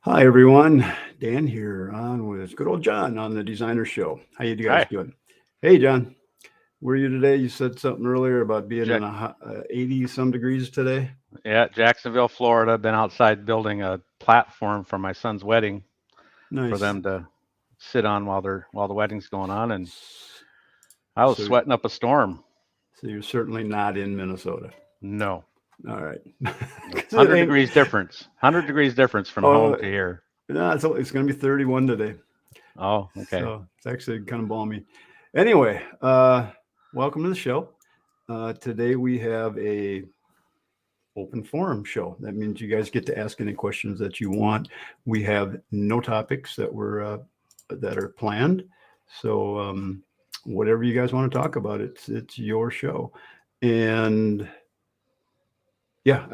Hi everyone, Dan here on with good old John on the Designer Show. How you guys Hi, doing? Hey John, where are you today? You said something earlier about being in Jack. a 80 some degrees today. Yeah, Jacksonville, Florida. Been outside building a platform for my son's wedding for Nice. them to sit on while the wedding's going on, and I was So, sweating up a storm. so you're certainly not in Minnesota. No, All right, no, 'Cause it 100 ain't. degrees difference. 100 degrees difference from home Oh to here. no, it's going to be 31 today. Oh, okay. So it's actually kind of balmy. Anyway, welcome to the show. Today we have a open forum show. That means you guys get to ask any questions that you want. We have no topics that are planned, so whatever you guys want to talk about, it's your show. And yeah,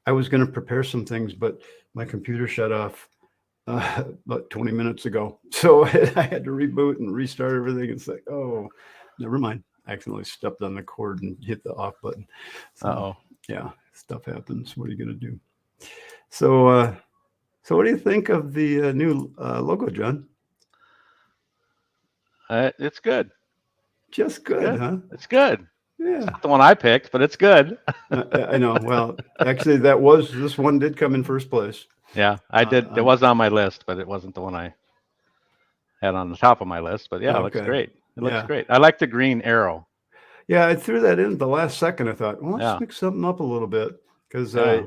I was going to prepare some things, but my computer shut off about 20 minutes ago, so I had to reboot and restart everything. It's like, oh, never mind. I accidentally stepped on the cord and hit the off button. So Uh-oh. yeah, stuff happens. What are you gonna do? So, so what do you think of the new logo, John? It's good. Just It's good, good. huh? It's good. It's Yeah, not the one I picked, but it's good. I know. Well, actually, this one did come in first place. Yeah, I did. It On was on my list, but it wasn't the one I had on the top of my list. But yeah, it looks okay, great. It looks yeah, great. I like the green arrow. yeah. I threw that in at the last second. I thought, well, let's Yeah, mix something up a little bit because yeah,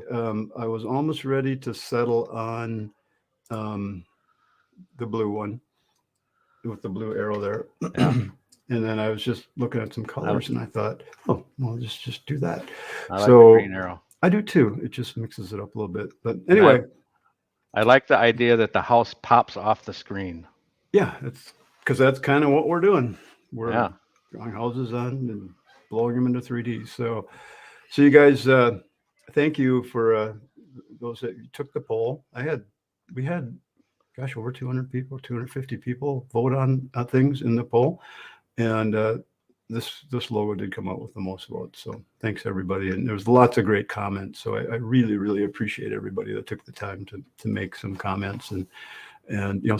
I was almost ready to settle on um, the blue one with the blue arrow there. yeah. And then I was just looking at some I, colors and I thought, oh, well, just do that. I like the So green arrow. I do too. It just mixes it up a little bit. But And anyway, I like the idea that the house pops off the screen. yeah, it's because that's kind of what we're doing. We're Yeah. drawing houses on and blowing them into 3D. So you guys, thank you for those that took the poll. We had, gosh, over 200 people, 250 people vote on things in the poll. And this logo did come out with the most votes. So thanks everybody, and there was lots of great comments. So I really appreciate everybody that took the time to make some comments. And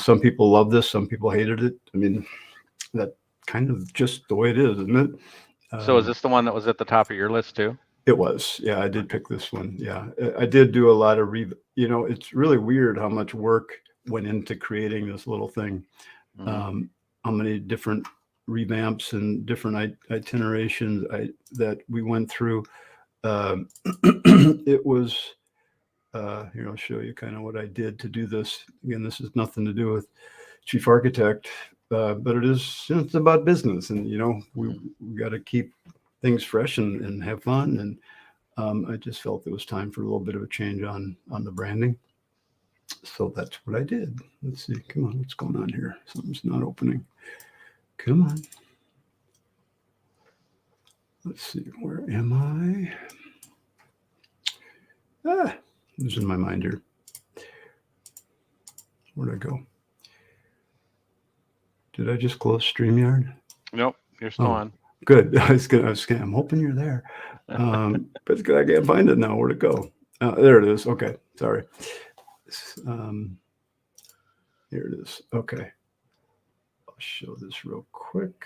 some people love this, some people hated it. I mean, that kind of just the way it is, isn't it? So is Um, this the one that was at the top of your list too? it was, yeah. I did Okay. pick this one. Yeah, I did do a lot of It's really weird how much work went into creating this little thing. Hmm. um, how many different revamps and different itinerations that we went through. Um, it was, here, I'll show you kind of what I did to do this. Again, this has nothing to do with chief architect, but it's about business. And, we got to keep things fresh and have fun. And I just felt it was time for a little bit of a change on the branding. So that's what I did. Let's see. Come on, what's going on here? Something's not opening. Come on. Let's see. Where am I? Ah, losing my mind here. Where'd I go? Did I just close StreamYard? Nope, you're still Oh, on. good. I'm hoping you're there. But it's good. I can't find it now. Where'd it go? There it is. Okay. Sorry. Um, here it is. Okay. I'll show this real quick.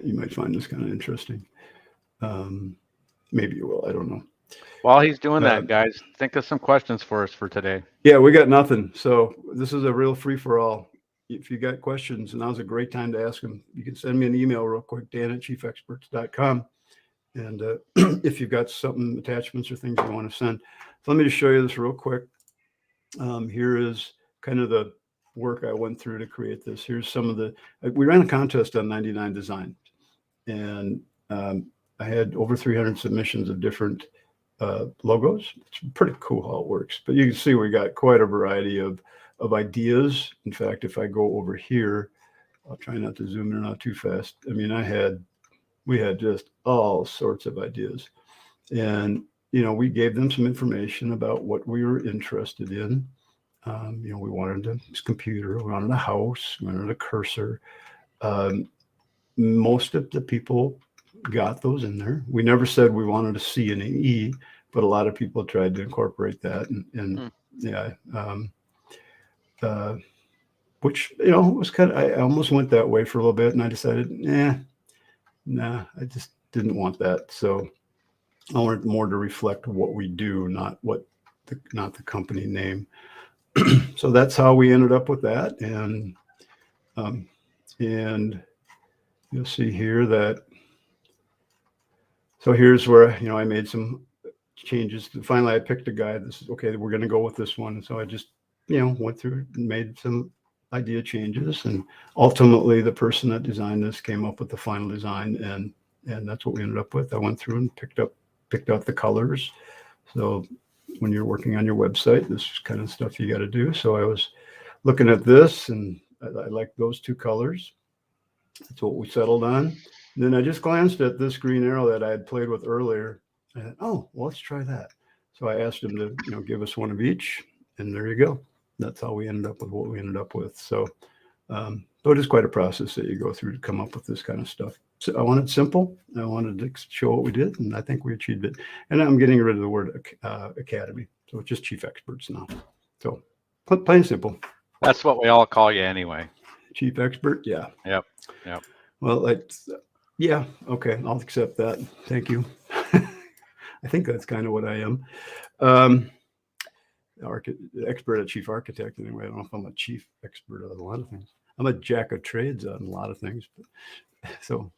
You might find this kind of interesting. Um, maybe you will. I don't know. While he's doing Uh, that, guys, think of some questions for us for today. yeah, we got nothing. So this is a real free for all. If you got questions, now's a great time to ask them. You can send me an email real quick, dan@chiefexperts.com. And if you've got something, attachments or things you want to send. So let me just show you this real quick. Here is kind of the work I went through to create this. Here's some of we ran a contest on 99 Design. And I had over 300 submissions of different logos. It's pretty cool how it works. But you can see we got quite a variety of ideas. In fact, if I go over here, I'll try not to zoom in not too fast. I mean, we had just all sorts of ideas. And, we gave them some information about what we were interested in. We wanted a computer, we wanted a house, we wanted a cursor. Most of the people got those in there. We never said we wanted a C and an E, but a lot of people tried to incorporate that, and yeah, which was kind of, I almost went that way for a little bit, and I decided, nah, I just didn't want that. So I wanted more to reflect what we do, not the company name. So that's how we ended up with that, and you'll see here that. So here's where I made some changes. Finally, I picked a guy. This is okay. We're going to go with this one. So I just went through and made some idea changes, and ultimately the person that designed this came up with the final design, and that's what we ended up with. I went through and picked out the colors. So when you're working on your website, this is kind of stuff you got to do. So I was looking at this, and I like those two colors. That's what we settled on. And then I just glanced at this green arrow that I had played with earlier. I thought, oh, well, let's try that. So I asked him to give us one of each, and there you go. That's how we ended up with what we ended up with. So it is quite a process that you go through to come up with this kind of stuff. So I wanted simple. I wanted to show what we did, and I think we achieved it. And I'm getting rid of the word academy. So it's just chief experts now. So plain and simple. That's what we all call you anyway. Chief expert. Yeah. Yep. Well, yeah. Okay. I'll accept that. Thank you. I think that's kind of what I am. Expert at chief architect anyway. I don't know if I'm a chief expert on a lot of things. I'm a jack of trades on a lot of things. So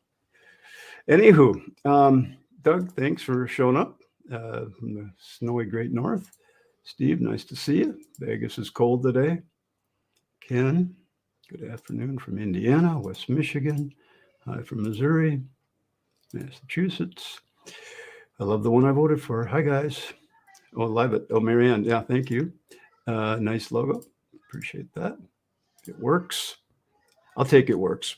anywho, Doug, thanks for showing up from the snowy Great North. Steve, nice to see you. Vegas is cold today. Ken, good afternoon from Indiana, West Michigan. Hi from Missouri, Massachusetts. I love the one I voted for. Hi, guys. Oh, live it. Oh, Marianne. Yeah, thank you. Nice logo. Appreciate that. It works. I'll take it works.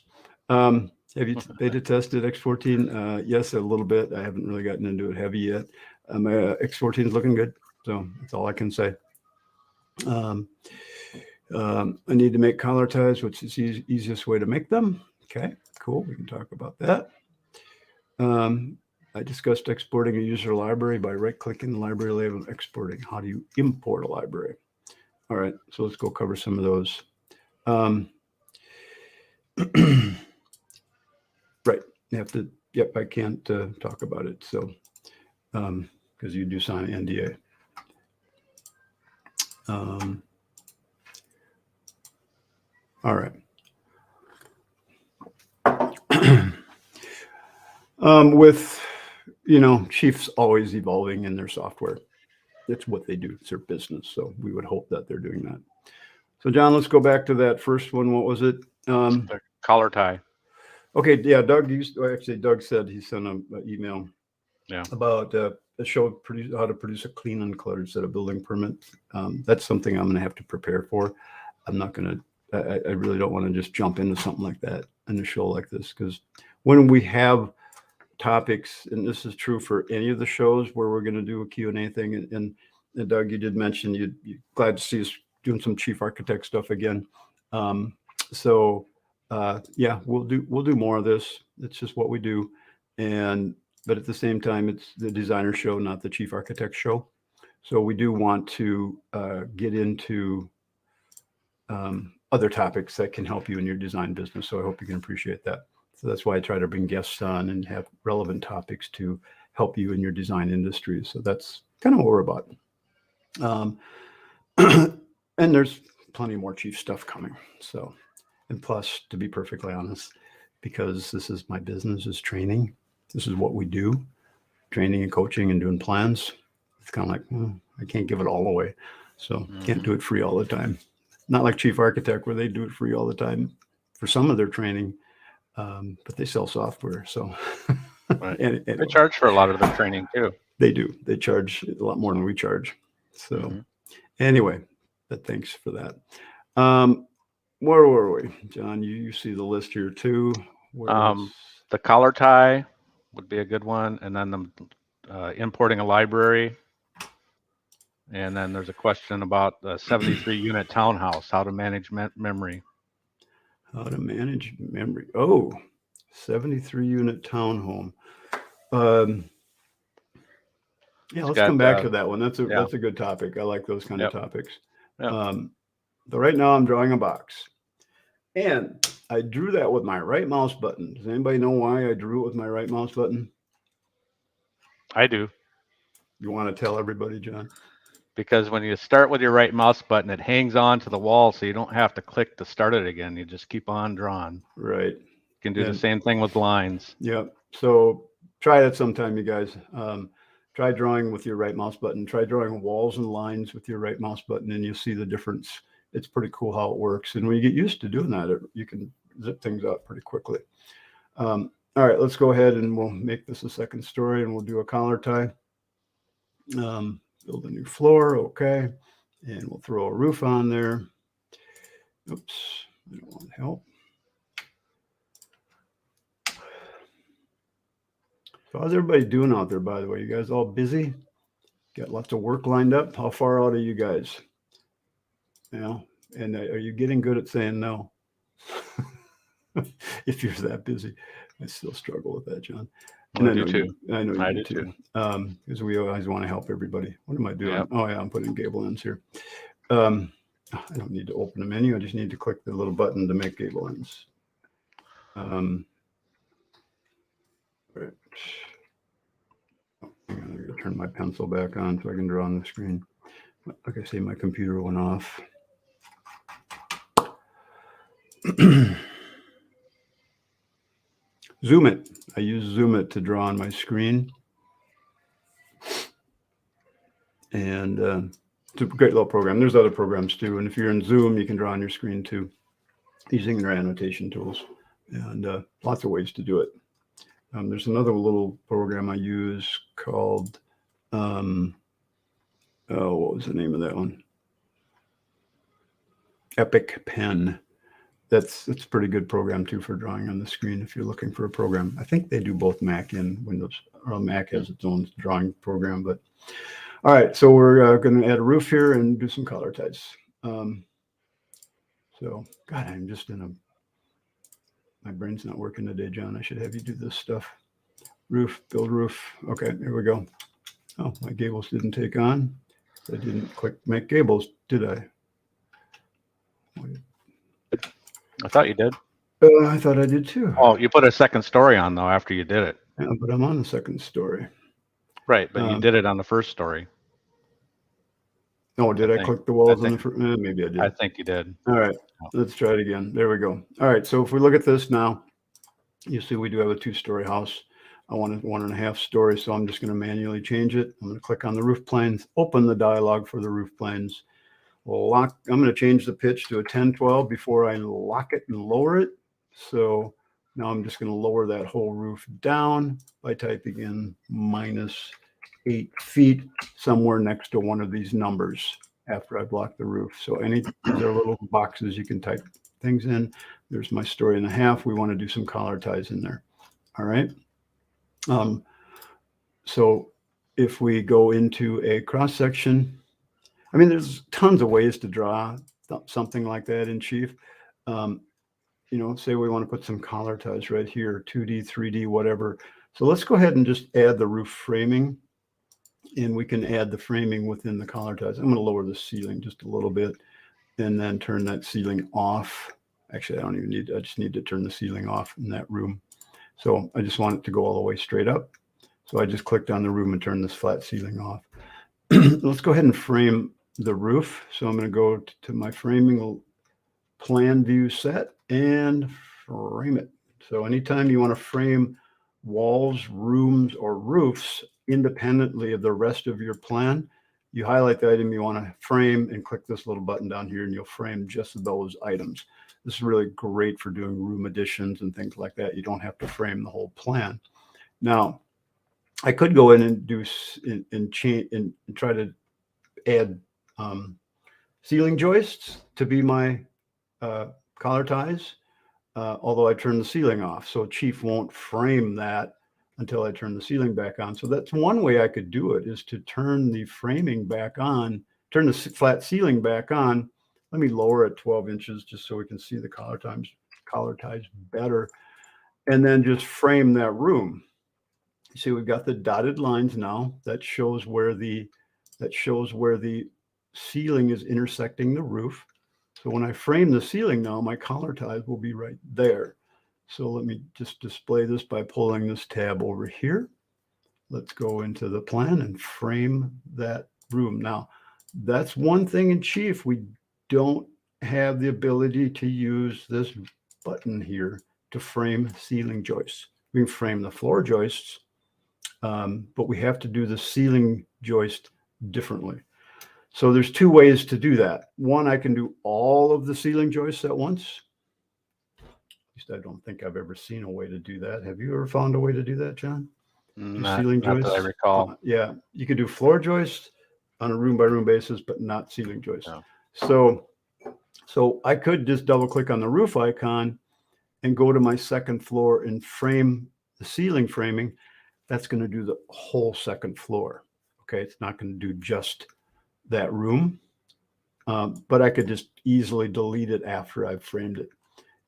Have you beta tested X14? Yes, a little bit. I haven't really gotten into it heavy yet. My X14 is looking good. So that's all I can say. I need to make collar ties, which is the easiest way to make them. Okay, cool. We can talk about that. I discussed exporting a user library by right-clicking the library label and exporting. How do you import a library? All right, so let's go cover some of those. Right, you have to, yep, I can't talk about it, so, because you do sign an NDA. All right. With, chiefs always evolving in their software. It's what they do. It's their business. So we would hope that they're doing that. So John, let's go back to that first one. What was it? The collar tie. Okay. Yeah. Doug said he sent an email about a show how to produce a clean and cluttered set of building permits. That's something I'm going to have to prepare for. I'm not going to, I really don't want to just jump into something like that in a show like this, because when we have topics, and this is true for any of the shows where we're going to do a Q&A thing, and Doug, you did mention you're glad to see us doing some chief architect stuff again. Yeah, we'll do more of this. It's just what we do, but at the same time, it's the designer show, not the chief architect show. So we do want to get into other topics that can help you in your design business. So I hope you can appreciate that. So that's why I try to bring guests on and have relevant topics to help you in your design industry. So that's kind of what we're about. And there's plenty more chief stuff coming. So, and plus, to be perfectly honest, because this is my business, is training. This is what we do, training and coaching and doing plans. It's kind of like, I can't give it all away. So can't do it free all the time. Not like chief architect where they do it free all the time for some of their training. But they sell software, so right. Anyway, they charge for a lot of their training too. They do. They charge a lot more than we charge. So anyway, but thanks for that. Where were we, John? You see the list here too. The collar tie would be a good one, and then the importing a library. And then there's a question about the 73-unit townhouse, how to manage memory. How to manage memory. Oh, 73 unit townhome. Yeah, It's let's got, come back to that one. That's yeah. a good topic. I like those kind Yep. of topics. Yep. So right now I'm drawing a box, and I drew that with my right mouse button. Does anybody know why I drew it with my right mouse button? I do. You want to tell everybody, John? Because when you start with your right mouse button, it hangs on to the wall, so you don't have to click to start it again. You just keep on drawing. Right. You can do the same thing with lines. Yep. So try it sometime, you guys. Try drawing with your right mouse button. Try drawing walls and lines with your right mouse button, and you'll see the difference. It's pretty cool how it works. And when you get used to doing that, you can zip things out pretty quickly. All right, let's go ahead and we'll make this a second story, and we'll do a collar tie. Build a new floor, okay. And we'll throw a roof on there. Oops, I don't want help. So how's everybody doing out there, by the way? You guys all busy? Got lots of work lined up? How far out are you guys? You know, and are you getting good at saying no? If you're that busy. I still struggle with that, John. I do too. I know I you do too. Because we always want to help everybody. What am I doing? Yep. Oh yeah, I'm putting gable ends here. I don't need to open the menu. I just need to click the little button to make gable ends. Right. Oh, hang on, I'm going to turn my pencil back on so I can draw on the screen. Like I say, my computer went off. Zoom it. I use Zoom it to draw on my screen. And it's a great little program. There's other programs too. And if you're in Zoom, you can draw on your screen too, using their annotation tools. And lots of ways to do it. There's another little program I use called, what was the name of that one? Epic Pen. That's a pretty good program too for drawing on the screen if you're looking for a program. I think they do both Mac and Windows, or Mac has its own drawing program. But all right, so we're going to add a roof here and do some collar ties. So, God, I'm just my brain's not working today, John. I should have you do this stuff. Roof, build roof. Okay, here we go. Oh, my gables didn't take on. I didn't click make gables, did I? I thought you did. I thought I did too. Oh, you put a second story on though after you did it. Yeah, but I'm on the second story. Right, but you did it on the first story. Oh, did I click the walls on the first? Maybe I did. I think you did. All right, let's try it again. There we go. All right, so if we look at this now, you see we do have a 2-story house. I want a 1.5 story, so I'm just going to manually change it. I'm going to click on the roof planes, open the dialog for the roof planes. I'm going to change the pitch to a 10-12 before I lock it and lower it. So now I'm just going to lower that whole roof down by typing in -8 feet somewhere next to one of these numbers after I block the roof. So these are little boxes you can type things in. There's my 1.5 story. We want to do some collar ties in there. All right. So if we go into a cross section, I mean, there's tons of ways to draw something like that in Chief. Say we want to put some collar ties right here, 2D, 3D, whatever. So let's go ahead and just add the roof framing, and we can add the framing within the collar ties. I'm going to lower the ceiling just a little bit and then turn that ceiling off. Actually, I just need to turn the ceiling off in that room. So I just want it to go all the way straight up. So I just clicked on the room and turned this flat ceiling off. Let's go ahead and frame the roof. So I'm going to go to my framing plan view set and frame it. So anytime you want to frame walls, rooms, or roofs independently of the rest of your plan, you highlight the item you want to frame and click this little button down here, and you'll frame just those items. This is really great for doing room additions and things like that. You don't have to frame the whole plan. Now, I could go in and do and change and try to add ceiling joists to be my collar ties, although I turn the ceiling off. So Chief won't frame that until I turn the ceiling back on. So that's one way I could do it, is to turn the framing back on, turn the flat ceiling back on. Let me lower it 12 inches just so we can see the collar ties better. and then just frame that room. You see, we've got the dotted lines now. That shows where the ceiling is intersecting the roof. So when I frame the ceiling now, my collar ties will be right there. So let me just display this by pulling this tab over here. Let's go into the plan and frame that room. Now, that's one thing in Chief. We don't have the ability to use this button here to frame ceiling joists. We can frame the floor joists, but we have to do the ceiling joist differently. So there's two ways to do that. One, I can do all of the ceiling joists at once. At least I don't think I've ever seen a way to do that. Have you ever found a way to do that, John? Not that I recall. Yeah, you could do floor joists on a room by room basis, but not ceiling joists. No. So I could just double click on the roof icon and go to my second floor and frame the ceiling framing. That's going to do the whole second floor. Okay, it's not going to do just that room, but I could just easily delete it after I've framed it.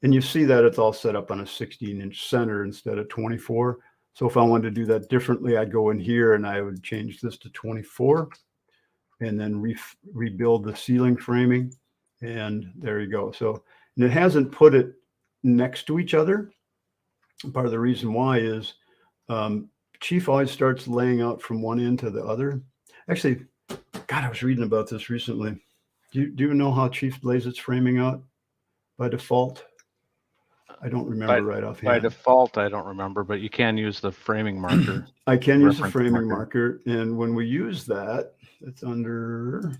And you see that it's all set up on a 16-inch center instead of 24. So if I wanted to do that differently, I'd go in here and I would change this to 24 and then rebuild the ceiling framing. And there you go. So, and it hasn't put it next to each other. Part of the reason why is Chief always starts laying out from one end to the other. Actually, God, I was reading about this recently. Do you know how Chief lays its framing out by default? I don't remember right offhand. By default, I don't remember, but you can use the framing marker. I can use the framing marker. And when we use that, it's under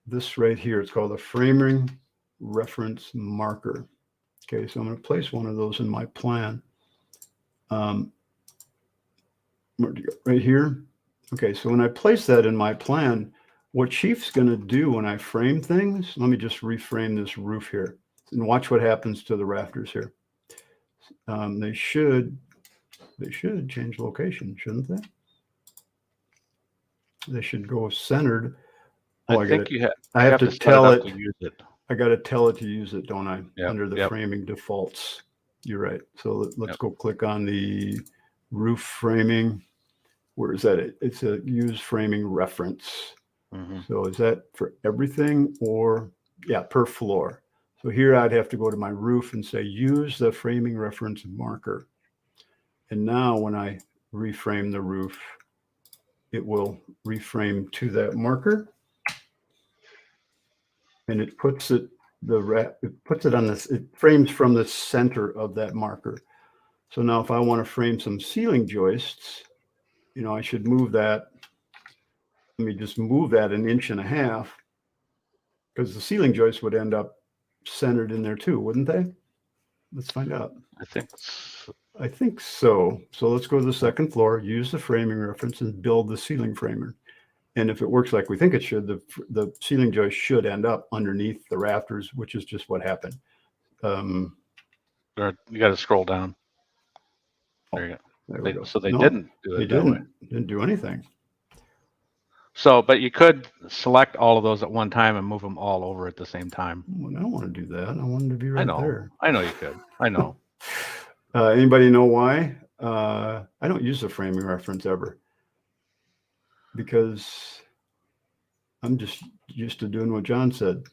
this right here. It's called a framing reference marker. Okay, so I'm going to place one of those in my plan. Right here. Okay, so when I place that in my plan, what Chief's going to do when I frame things, let me just reframe this roof here and watch what happens to the rafters here. They should change location, shouldn't they? They should go centered. Oh, I have to tell it to use it. I got to tell it to use it, don't I? Yep, Under the framing defaults. You're right. So let's go click on the roof framing. Where is that? It's a use framing reference. Mm-hmm. So is that for everything or per floor? So here I'd have to go to my roof and say, use the framing reference marker. And now when I reframe the roof, it will reframe to that marker. And it puts it on this, it frames from the center of that marker. So now if I want to frame some ceiling joists, I should move that. Let me just move that 1.5 inches because the ceiling joists would end up centered in there too, wouldn't they? Let's find out. I think so. So let's go to the second floor, use the framing reference and build the ceiling framer. And if it works like we think it should, the ceiling joist should end up underneath the rafters, which is just what happened. You got to scroll down. There you go. So they didn't do it. They didn't do anything. So, but you could select all of those at one time and move them all over at the same time. Well, I don't want to do that. I want them to be right there. I know you could. I know. Anybody know why? I don't use the framing reference ever because I'm just used to doing what John said.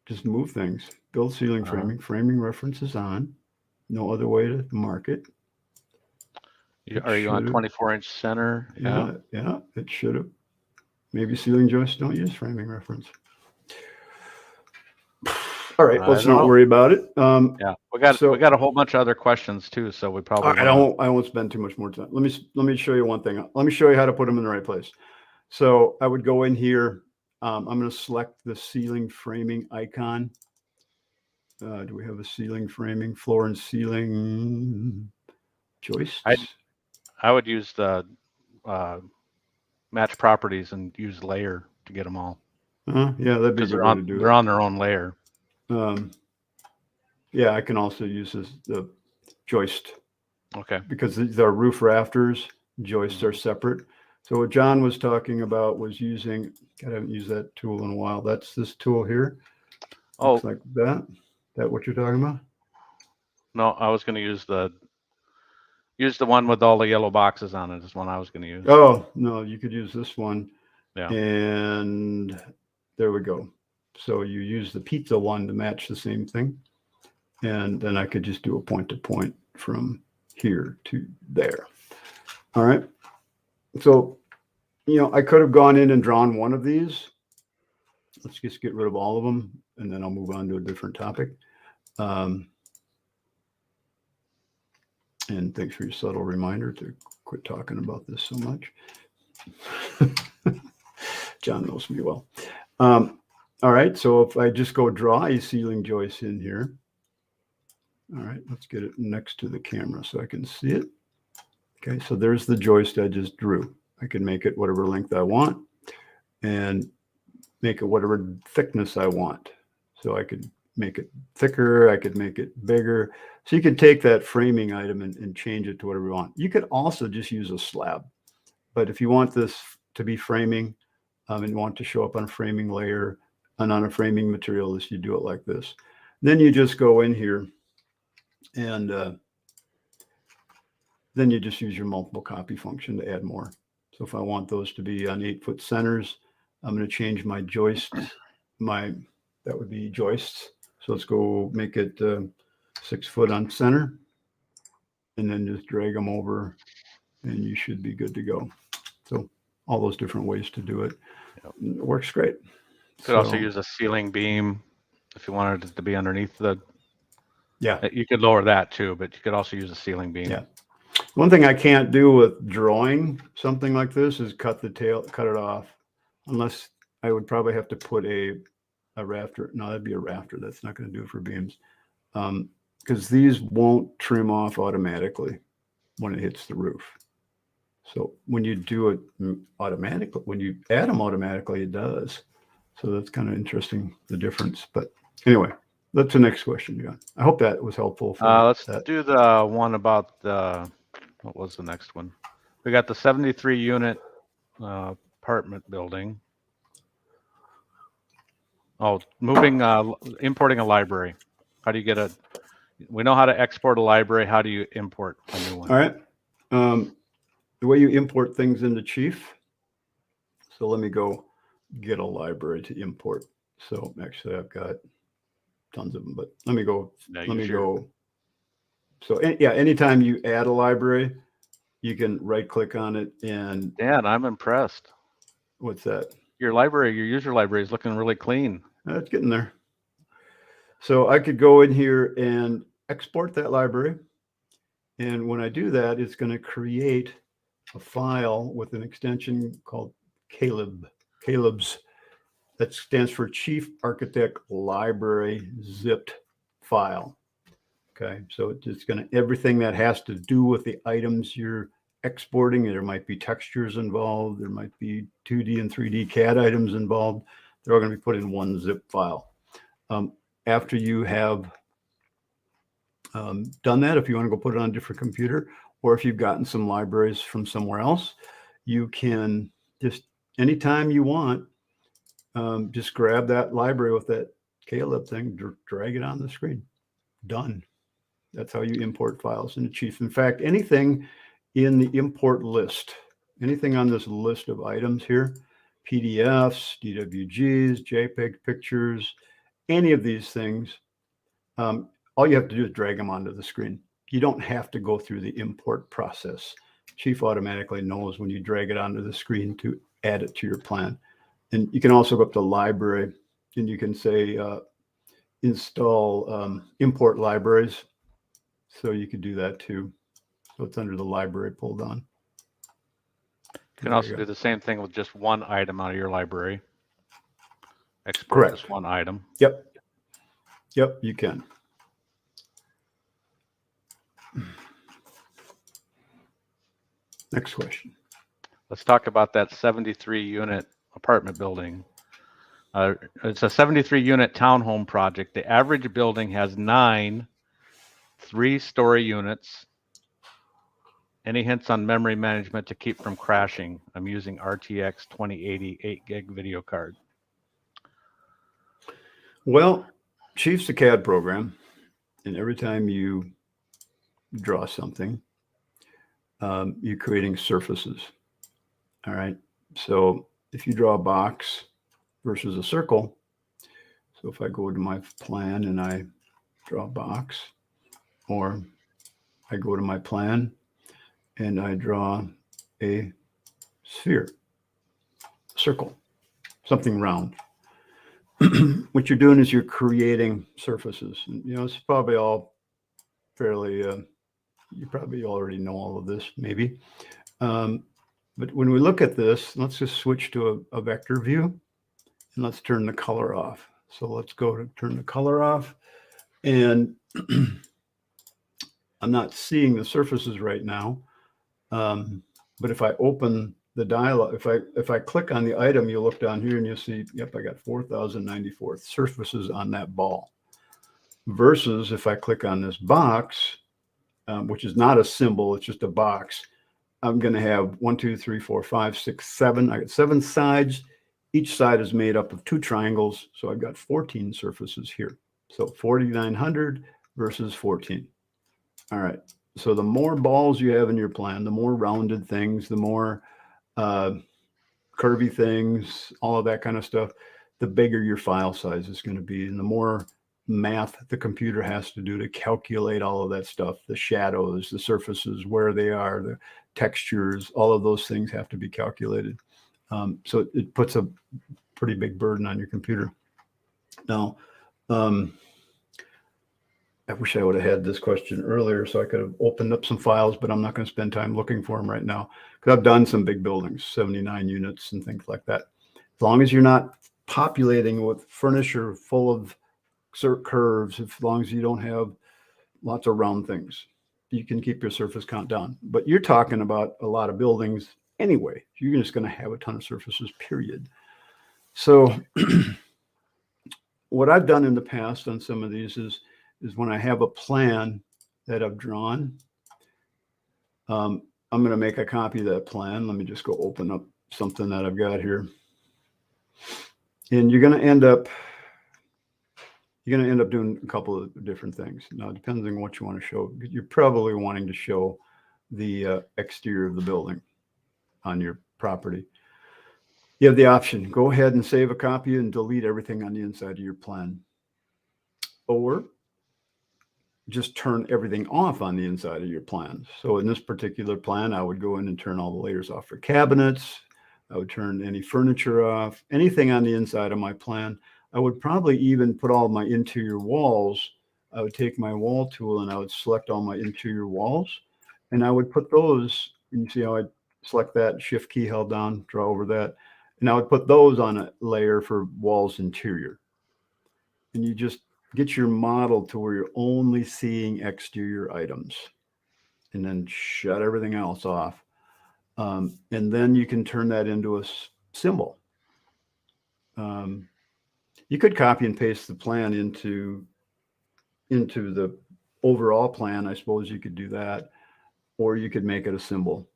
Just move things. Build ceiling framing. Framing reference is on. No other way to mark it. Are you on 24-inch center? Yeah, it should have. Maybe ceiling joists don't use framing reference. All right, let's not worry about it. We got a whole bunch of other questions too, so we probably. I won't spend too much more time. Let me show you one thing. Let me show you how to put them in the right place. So I would go in here. I'm going to select the ceiling framing icon. Do we have a ceiling framing, floor and ceiling joists? I would use the match properties and use layer to get them all. Yeah, that'd be a good way to do it. They're on their own layer. I can also use the joist. Okay. Because these are roof rafters, joists are separate. So what John was talking about was using, I haven't used that tool in a while. That's this tool here. Looks like that. Is that what you're talking about? No, I was going to use the one with all the yellow boxes on it. Is one I was going to use. Oh, no, you could use this one. Yeah. And there we go. So you use the pizza one to match the same thing. And then I could just do a point to point from here to there. All right. So, I could have gone in and drawn one of these. Let's just get rid of all of them, and then I'll move on to a different topic. And thanks for your subtle reminder to quit talking about this so much. John knows me well. All right, so if I just go draw a ceiling joist in here. All right, let's get it next to the camera so I can see it. Okay, so there's the joist I just drew. I can make it whatever length I want and make it whatever thickness I want. So I could make it thicker, I could make it bigger. So you could take that framing item and change it to whatever you want. You could also just use a slab. But if you want this to be framing and want to show up on a framing layer and on a framing material list, you do it like this. Then you just go in here and then you just use your multiple copy function to add more. So if I want those to be on 8-foot centers, I'm going to change my joist. That would be joists. So let's go make it 6 foot on center, and then just drag them over, and you should be good to go. So all those different ways to do it. Yep. It works great. You could also use a ceiling beam if you wanted it to be underneath the. Yeah. You could lower that too, but you could also use a ceiling beam. Yeah. One thing I can't do with drawing something like this is cut it off, unless I would probably have to put a rafter. No, that'd be a rafter. That's not going to do it for beams. Because these won't trim off automatically when it hits the roof. So when you do it automatically, when you add them automatically, it does. So that's kind of interesting, the difference. But anyway, that's the next question, John. I hope that was helpful. Let's do the one about the, what was the next one? We got the 73 unit apartment building. Oh, importing a library. How do you get we know how to export a library. How do you import a new one? All right. The way you import things into Chief. So let me go get a library to import. So actually I've got tons of them, but let me go. So anytime you add a library, you can right click on it and. Dan, I'm impressed. What's that? Your user library is looking really clean. It's getting there. So I could go in here and export that library. And when I do that, it's going to create a file with an extension called Caleb's. That stands for Chief Architect Library zipped file. Okay, so it's going to, everything that has to do with the items you're exporting, there might be textures involved, there might be 2D and 3D CAD items involved. They're all going to be put in one zip file. After you have done that, if you want to go put it on a different computer, or if you've gotten some libraries from somewhere else, you can just, anytime you want, just grab that library with that Caleb thing, drag it on the screen. Done. That's how you import files into Chief. In fact, anything in the import list, anything on this list of items here, PDFs, DWGs, JPEG pictures, any of these things, all you have to do is drag them onto the screen. You don't have to go through the import process. Chief automatically knows when you drag it onto the screen to add it to your plan. And you can also go up to library and you can say install import libraries. So you could do that too. So it's under the library pull down. You can also do the same thing with just one item out of your library. Export just one item. Yep. Yep, you can. Next question. Let's talk about that 73 unit apartment building. It's a 73 unit townhome project. The average building has 9 3-story units. Any hints on memory management to keep from crashing? I'm using RTX 2080 8 gig video card. Well, Chief's a CAD program, and every time you draw something, you're creating surfaces. All right. So if you draw a box versus a circle, so if I go to my plan and I draw a box, or I go to my plan and I draw a sphere, circle, something round. What you're doing is you're creating surfaces. And, it's probably all fairly, you probably already know all of this, maybe. But when we look at this, let's just switch to a vector view and let's turn the color off. So let's go to turn the color off. And I'm not seeing the surfaces right now. But if I open the dialog, if I click on the item, you look down here and you'll see, yep, I got 4,094 surfaces on that ball. Versus if I click on this box, which is not a symbol, it's just a box, I'm going to have 1, 2, 3, 4, 5, 6, 7. I got 7 sides. Each side is made up of 2 triangles. So I've got 14 surfaces here. So 4,900 versus 14. All right. So the more balls you have in your plan, the more rounded things, the more curvy things, all of that kind of stuff, the bigger your file size is going to be. And the more math the computer has to do to calculate all of that stuff, the shadows, the surfaces, where they are, the textures, all of those things have to be calculated. So it puts a pretty big burden on your computer. Now, I wish I would have had this question earlier so I could have opened up some files, but I'm not going to spend time looking for them right now because I've done some big buildings, 79 units and things like that. As long as you're not populating with furniture full of curves, as long as you don't have lots of round things, you can keep your surface count down. But you're talking about a lot of buildings anyway. You're just going to have a ton of surfaces, period. So what I've done in the past on some of these is when I have a plan that I've drawn, I'm going to make a copy of that plan. Let me just go open up something that I've got here. And you're going to end up doing a couple of different things. Now, it depends on what you want to show. You're probably wanting to show the exterior of the building on your property. You have the option. Go ahead and save a copy and delete everything on the inside of your plan. Or just turn everything off on the inside of your plan. So in this particular plan, I would go in and turn all the layers off for cabinets. I would turn any furniture off, anything on the inside of my plan. I would probably even put all my interior walls. I would take my wall tool and I would select all my interior walls and I would put those, and you see how I select that, shift key held down, draw over that. And I would put those on a layer for walls interior. And you just get your model to where you're only seeing exterior items and then shut everything else off. And then you can turn that into a symbol. You could copy and paste the plan into the overall plan. I suppose you could do that, or you could make it a symbol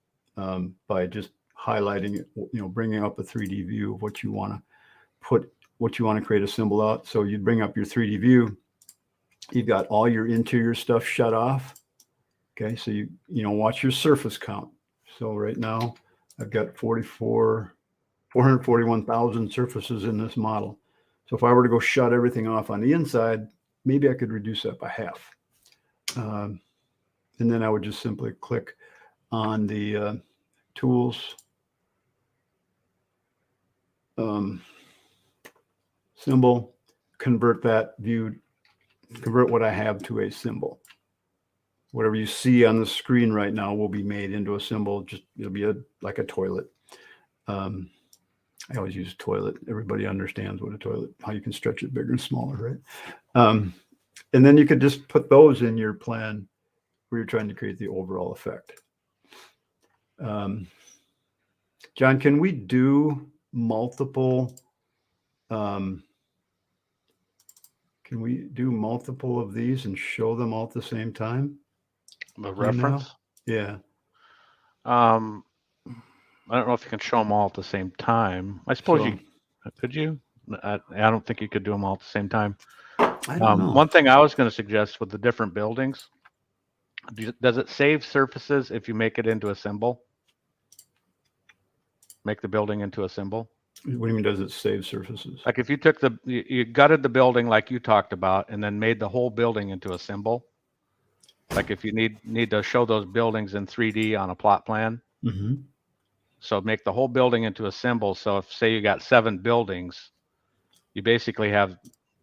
by just highlighting it, bringing up a 3D view of what you want to create a symbol out. So you'd bring up your 3D view. You've got all your interior stuff shut off. Okay, so you watch your surface count. So right now I've got 441,000 surfaces in this model. So if I were to go shut everything off on the inside, maybe I could reduce that by half. And then I would just simply click on the tools symbol, convert what I have to a symbol. Whatever you see on the screen right now will be made into a symbol. It'll be like a toilet. I always use toilet. Everybody understands what a toilet, how you can stretch it bigger and smaller, right? And then you could just put those in your plan where you're trying to create the overall effect. John, can we do multiple? Can we do multiple of these and show them all at the same time? The reference? Yeah. I don't know if you can show them all at the same time. I suppose could you? I don't think you could do them all at the same time. I don't know. One thing I was going to suggest with the different buildings, Does it save surfaces if you make it into a symbol? Make the building into a symbol? What do you mean, does it save surfaces? Like if you took you gutted the building like you talked about and then made the whole building into a symbol. Like if you need to show those buildings in 3D on a plot plan. Mm-hmm. So make the whole building into a symbol. So if say you got 7 buildings, you basically have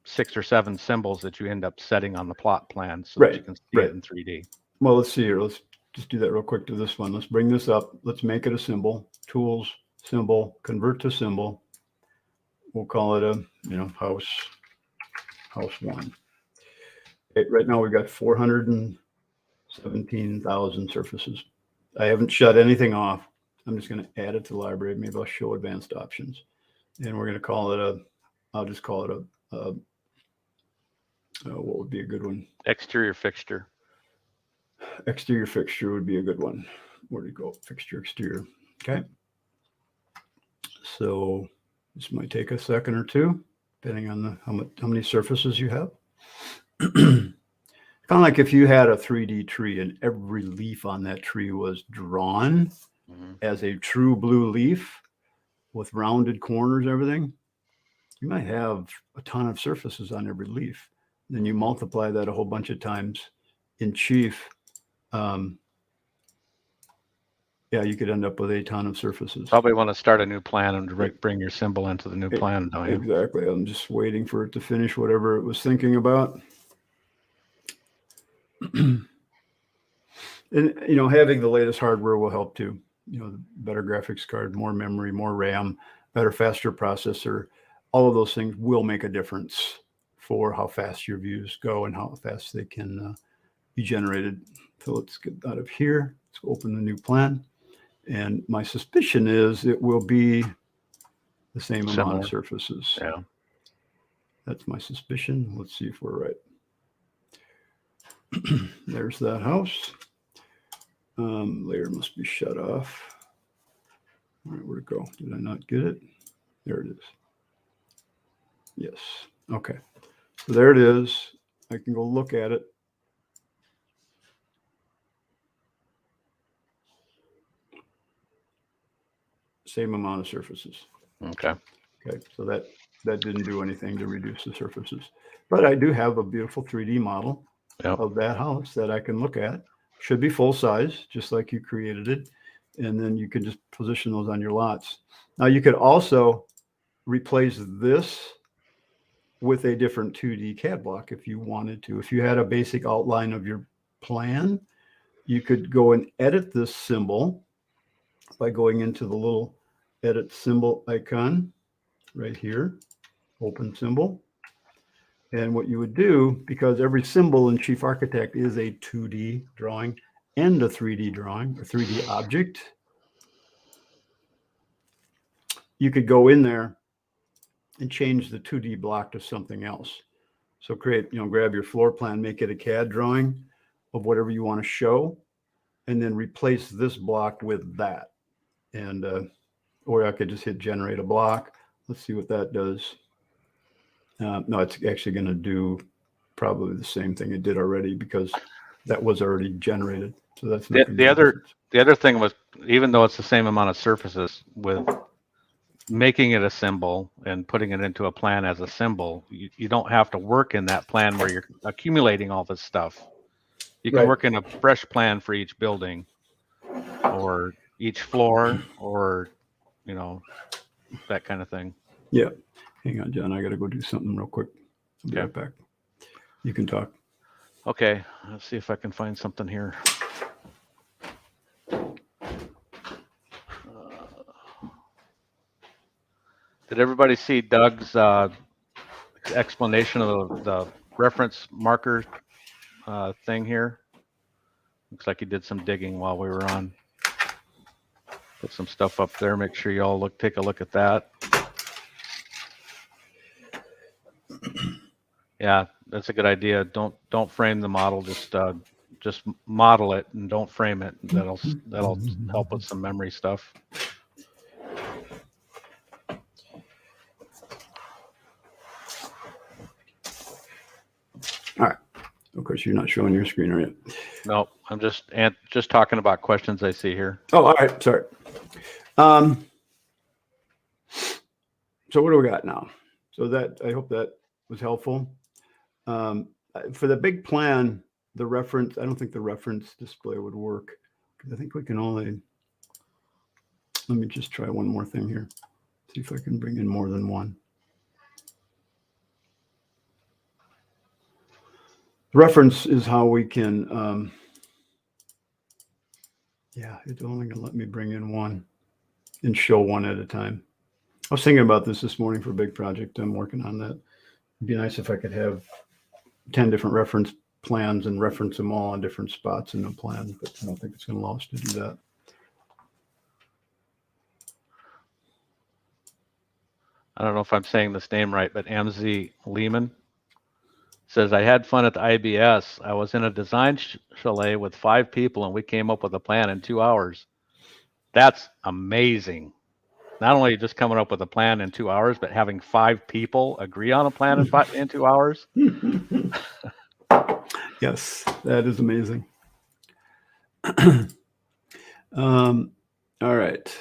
6 or 7 symbols that you end up setting on the plot plan so that you can see it in 3D. Well, let's see here. Let's just do that real quick to this one. Let's bring this up. Let's make it a symbol. Tools, symbol, convert to symbol. We'll call it a, house 1. Okay, right now we've got 417,000 surfaces. I haven't shut anything off. I'm just going to add it to the library. Maybe I'll show advanced options. And we're going to call it I'll just call it what would be a good one? Exterior fixture. Exterior fixture would be a good one. Where'd it go? Fixture, exterior. Okay. So this might take a second or two, depending on how many surfaces you have. Kind of like if you had a 3D tree and every leaf on that tree was drawn as a true blue leaf with rounded corners, everything, you might have a ton of surfaces on every leaf. Then you multiply that a whole bunch of times in chief. Yeah, you could end up with a ton of surfaces. Probably want to start a new plan and bring your symbol into the new plan, don't you? Exactly. I'm just waiting for it to finish whatever it was thinking about. And, having the latest hardware will help too. The better graphics card, more memory, more RAM, better, faster processor. All of those things will make a difference for how fast your views go and how fast they can be generated. So let's get out of here. Let's open the new plan. And my suspicion is it will be the same amount of surfaces. Yeah. That's my suspicion. Let's see if we're right. There's that house. Layer must be shut off. All right, where'd it go? Did I not get it? There it is. Yes. Okay. So there it is. I can go look at it. Same amount of surfaces. Okay. Okay. So that didn't do anything to reduce the surfaces. But I do have a beautiful 3D model of that house that I can look at. Should be full size, just like you created it. And then you can just position those on your lots. Now you could also replace this with a different 2D CAD block if you wanted to. If you had a basic outline of your plan, you could go and edit this symbol by going into the little edit symbol icon right here, open symbol. And what you would do, because every symbol in Chief Architect is a 2D drawing and a 3D drawing, a 3D object, you could go in there and change the 2D block to something else. So grab your floor plan, make it a CAD drawing of whatever you want to show, and then replace this block with that. And or I could just hit generate a block. Let's see what that does. No, it's actually going to do probably the same thing it did already because that was already generated. So that's not the other thing was, even though it's the same amount of surfaces, with making it a symbol and putting it into a plan as a symbol, you don't have to work in that plan where you're accumulating all this stuff. You can work in a fresh plan for each building or each floor or, that kind of thing. Yeah. Hang on, John. I got to go do something real quick. I'll be right back. You can talk. Okay. Let's see if I can find something here. Did everybody see Doug's explanation of the reference marker thing here? Looks like he did some digging while we were on. Put some stuff up there. Make sure you all take a look at that. Yeah, that's a good idea. Don't frame the model. Just model it and don't frame it. That'll help with some memory stuff. All right. Of course, you're not showing your screen, are you? No, I'm just talking about questions I see here. Oh, all right. Sorry. So what do we got now? So that, I hope that was helpful. For the big plan, the reference, I don't think the reference display would work. I think we can only, let me just try one more thing here. See if I can bring in more than one. Reference is how we can, yeah, it's only gonna let me bring in one and show one at a time. I was thinking about this morning for a big project. I'm working on that. It'd be nice if I could have 10 different reference plans and reference them all on different spots in the plan, but I don't think it's going to allow us to do that. I don't know if I'm saying this name right, but Amzi Lehman says, I had fun at the IBS. I was in a design chalet with 5 people and we came up with a plan in 2 hours. That's amazing. Not only just coming up with a plan in 2 hours, but having 5 people agree on a plan in 2 hours. Yes, that is amazing. All right.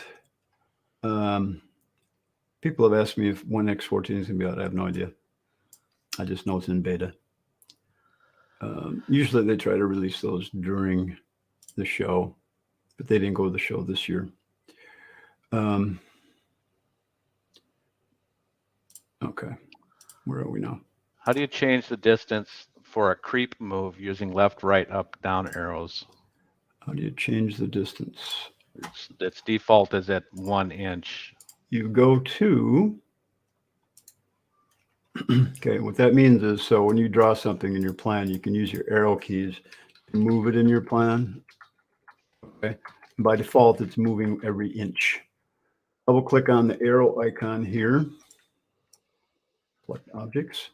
People have asked me if when X14 is going to be out. I have no idea. I just know it's in beta. Usually they try to release those during the show, but they didn't go to the show this year. Okay, where are we now? How do you change the distance for a creep move using left, right, up, down arrows? How do you change the distance? Its default is at 1 inch. You go to, okay, what that means is, so when you draw something in your plan, you can use your arrow keys to move it in your plan. Okay, and by default, it's moving every inch. Double click on the arrow icon here, select objects,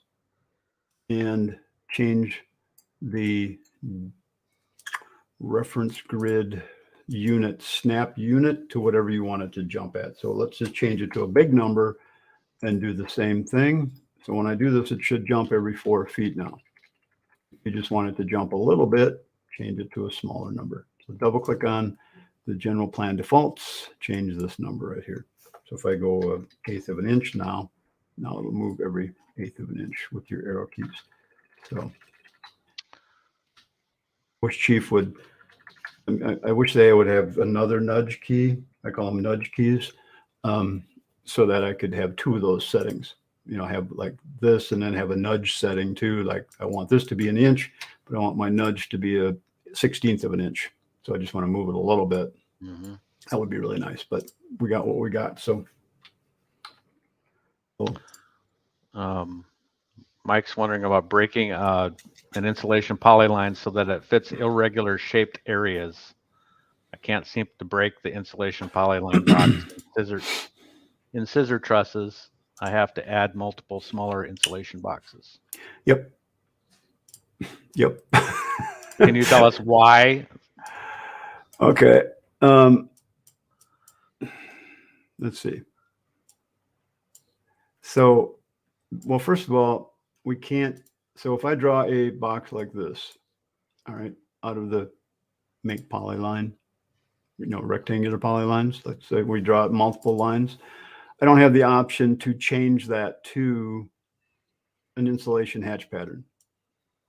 and change the reference grid unit, snap unit, to whatever you want it to jump at. So let's just change it to a big number and do the same thing. So when I do this, it should jump every 4 feet now. If you just want it to jump a little bit, change it to a smaller number. So double click on the general plan defaults, change this number right here. So if I go 1/8 of an inch now it'll move every 1/8 of an inch with your arrow keys. So wish Chief would, I wish they would have another nudge key. I call them nudge keys, so that I could have 2 of those settings. You know, have like this and then have a nudge setting too. Like I want this to be an inch, but I want my nudge to be a 1/16 of an inch. So I just want to move it a little bit. Mm-hmm. That would be really nice, but we got what we got. So, Mike's wondering about breaking an insulation polyline so that it fits irregular shaped areas. I can't seem to break the insulation polyline box in scissor trusses. I have to add multiple smaller insulation boxes. Yep. Can you tell us why? Okay. Let's see. So, well, first of all, we can't. So if I draw a box like this, all right, out of the make polyline, you know, rectangular polylines, let's say we draw multiple lines, I don't have the option to change that to an insulation hatch pattern.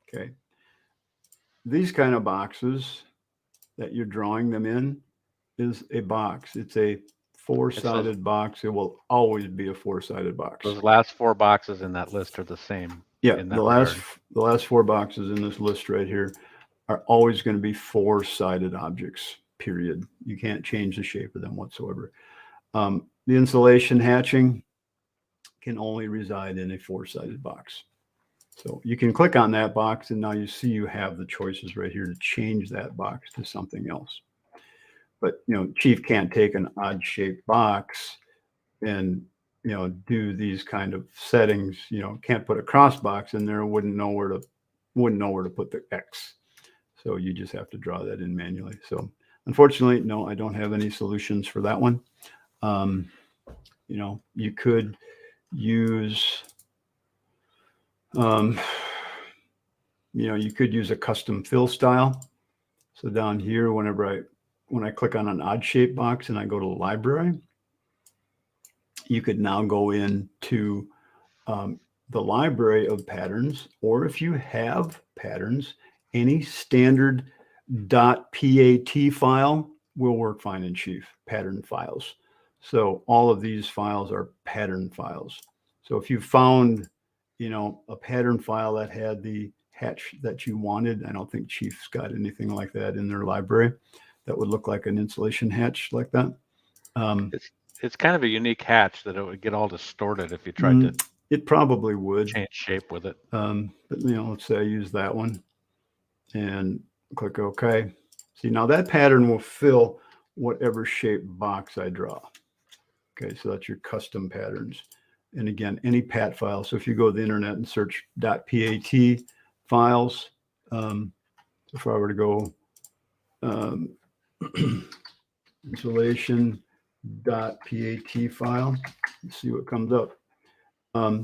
Okay. These kind of boxes that you're drawing them in is a box. It's a 4-sided box. It will always be a 4-sided box. Those last 4 boxes in that list are the same. Yeah, the last 4 boxes in this list right here are always going to be 4-sided objects, period. You can't change the shape of them whatsoever. The insulation hatching can only reside in a 4-sided box. So you can click on that box and now you see you have the choices right here to change that box to something else. But, you know, Chief can't take an odd shaped box and, you know, do these kind of settings. You know, can't put a cross box in there, wouldn't know where to put the X. So you just have to draw that in manually. So unfortunately, no, I don't have any solutions for that one. You know, you could use, you know, you could use a custom fill style. So down here, when I click on an odd shape box and I go to library, you could now go into the library of patterns, or if you have patterns, any standard .pat file will work fine in Chief, pattern files. So all of these files are pattern files. So if you found, a pattern file that had the hatch that you wanted, I don't think Chief's got anything like that in their library that would look like an insulation hatch like that. It's kind of a unique hatch that it would get all distorted if you tried to it probably would change shape with it. But let's say I use that one and click OK. See, now that pattern will fill whatever shape box I draw. Okay, so that's your custom patterns. And again, any pat file. So if you go to the internet and search .pat files, if I were to go insulation .pat file, let's see what comes up.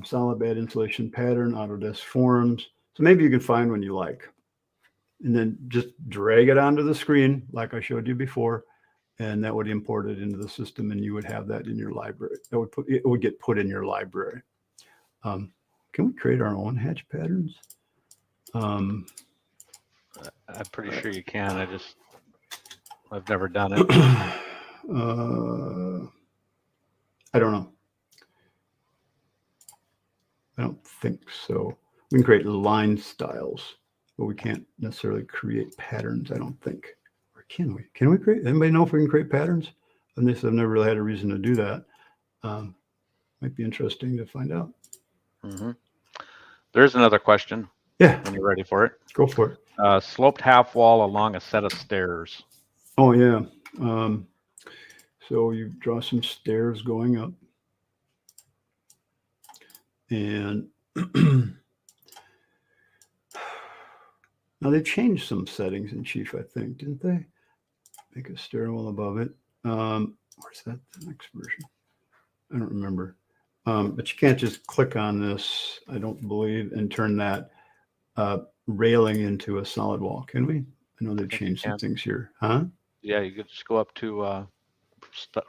Solid bed insulation pattern, Autodesk forums. So maybe you can find one you like. And then just drag it onto the screen like I showed you before, and that would import it into the system, and you would have that in your library. It would get put in your library. Can we create our own hatch patterns? I'm pretty sure you can. I've never done it. I don't know. I don't think so. We can create line styles, but we can't necessarily create patterns, I don't think. Or can we? Can we create? Anybody know if we can create patterns? And this, I've never really had a reason to do that. Might be interesting to find out. Mm-hmm. There's another question. Yeah. When you're ready for it. Go for it. Sloped half wall along a set of stairs. Oh, yeah. So you draw some stairs going up. And now they changed some settings in Chief, I think, didn't they? Make a stairwell above it. Where's that, the next version? I don't remember. But you can't just click on this, I don't believe, and turn that railing into a solid wall, can we? I know they've changed some things here. Huh? Yeah, you could just go up to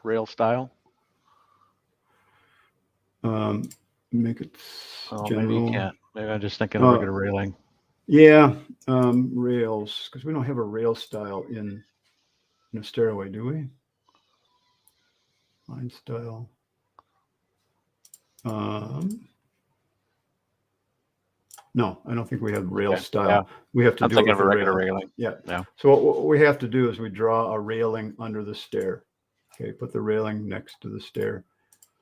rail style. Make it general. Maybe you can't. Maybe I'm just thinking of regular railing. Yeah, rails, because we don't have a rail style in a stairway, do we? Line style. No, I don't think we have rail style. Yeah. We have to I'm do thinking it with of a regular railing. Yeah. So what we have to do is we draw a railing under the stair. Okay, put the railing next to the stair.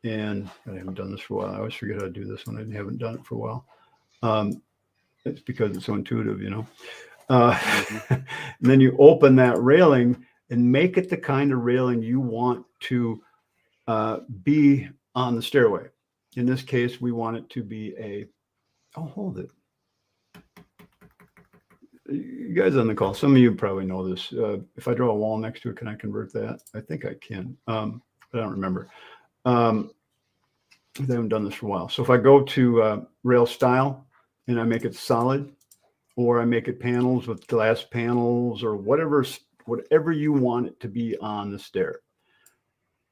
And I haven't done this for a while. I always forget how to do this when I haven't done it for a while. It's because it's so intuitive, And then you open that railing and make it the kind of railing you want to be on the stairway. In this case, we want it to be hold it. You guys on the call, some of you probably know this. If I draw a wall next to it, can I convert that? I think I can, but I don't remember. I haven't done this for a while. So if I go to rail style and I make it solid, or I make it panels with glass panels, or whatever you want it to be on the stair,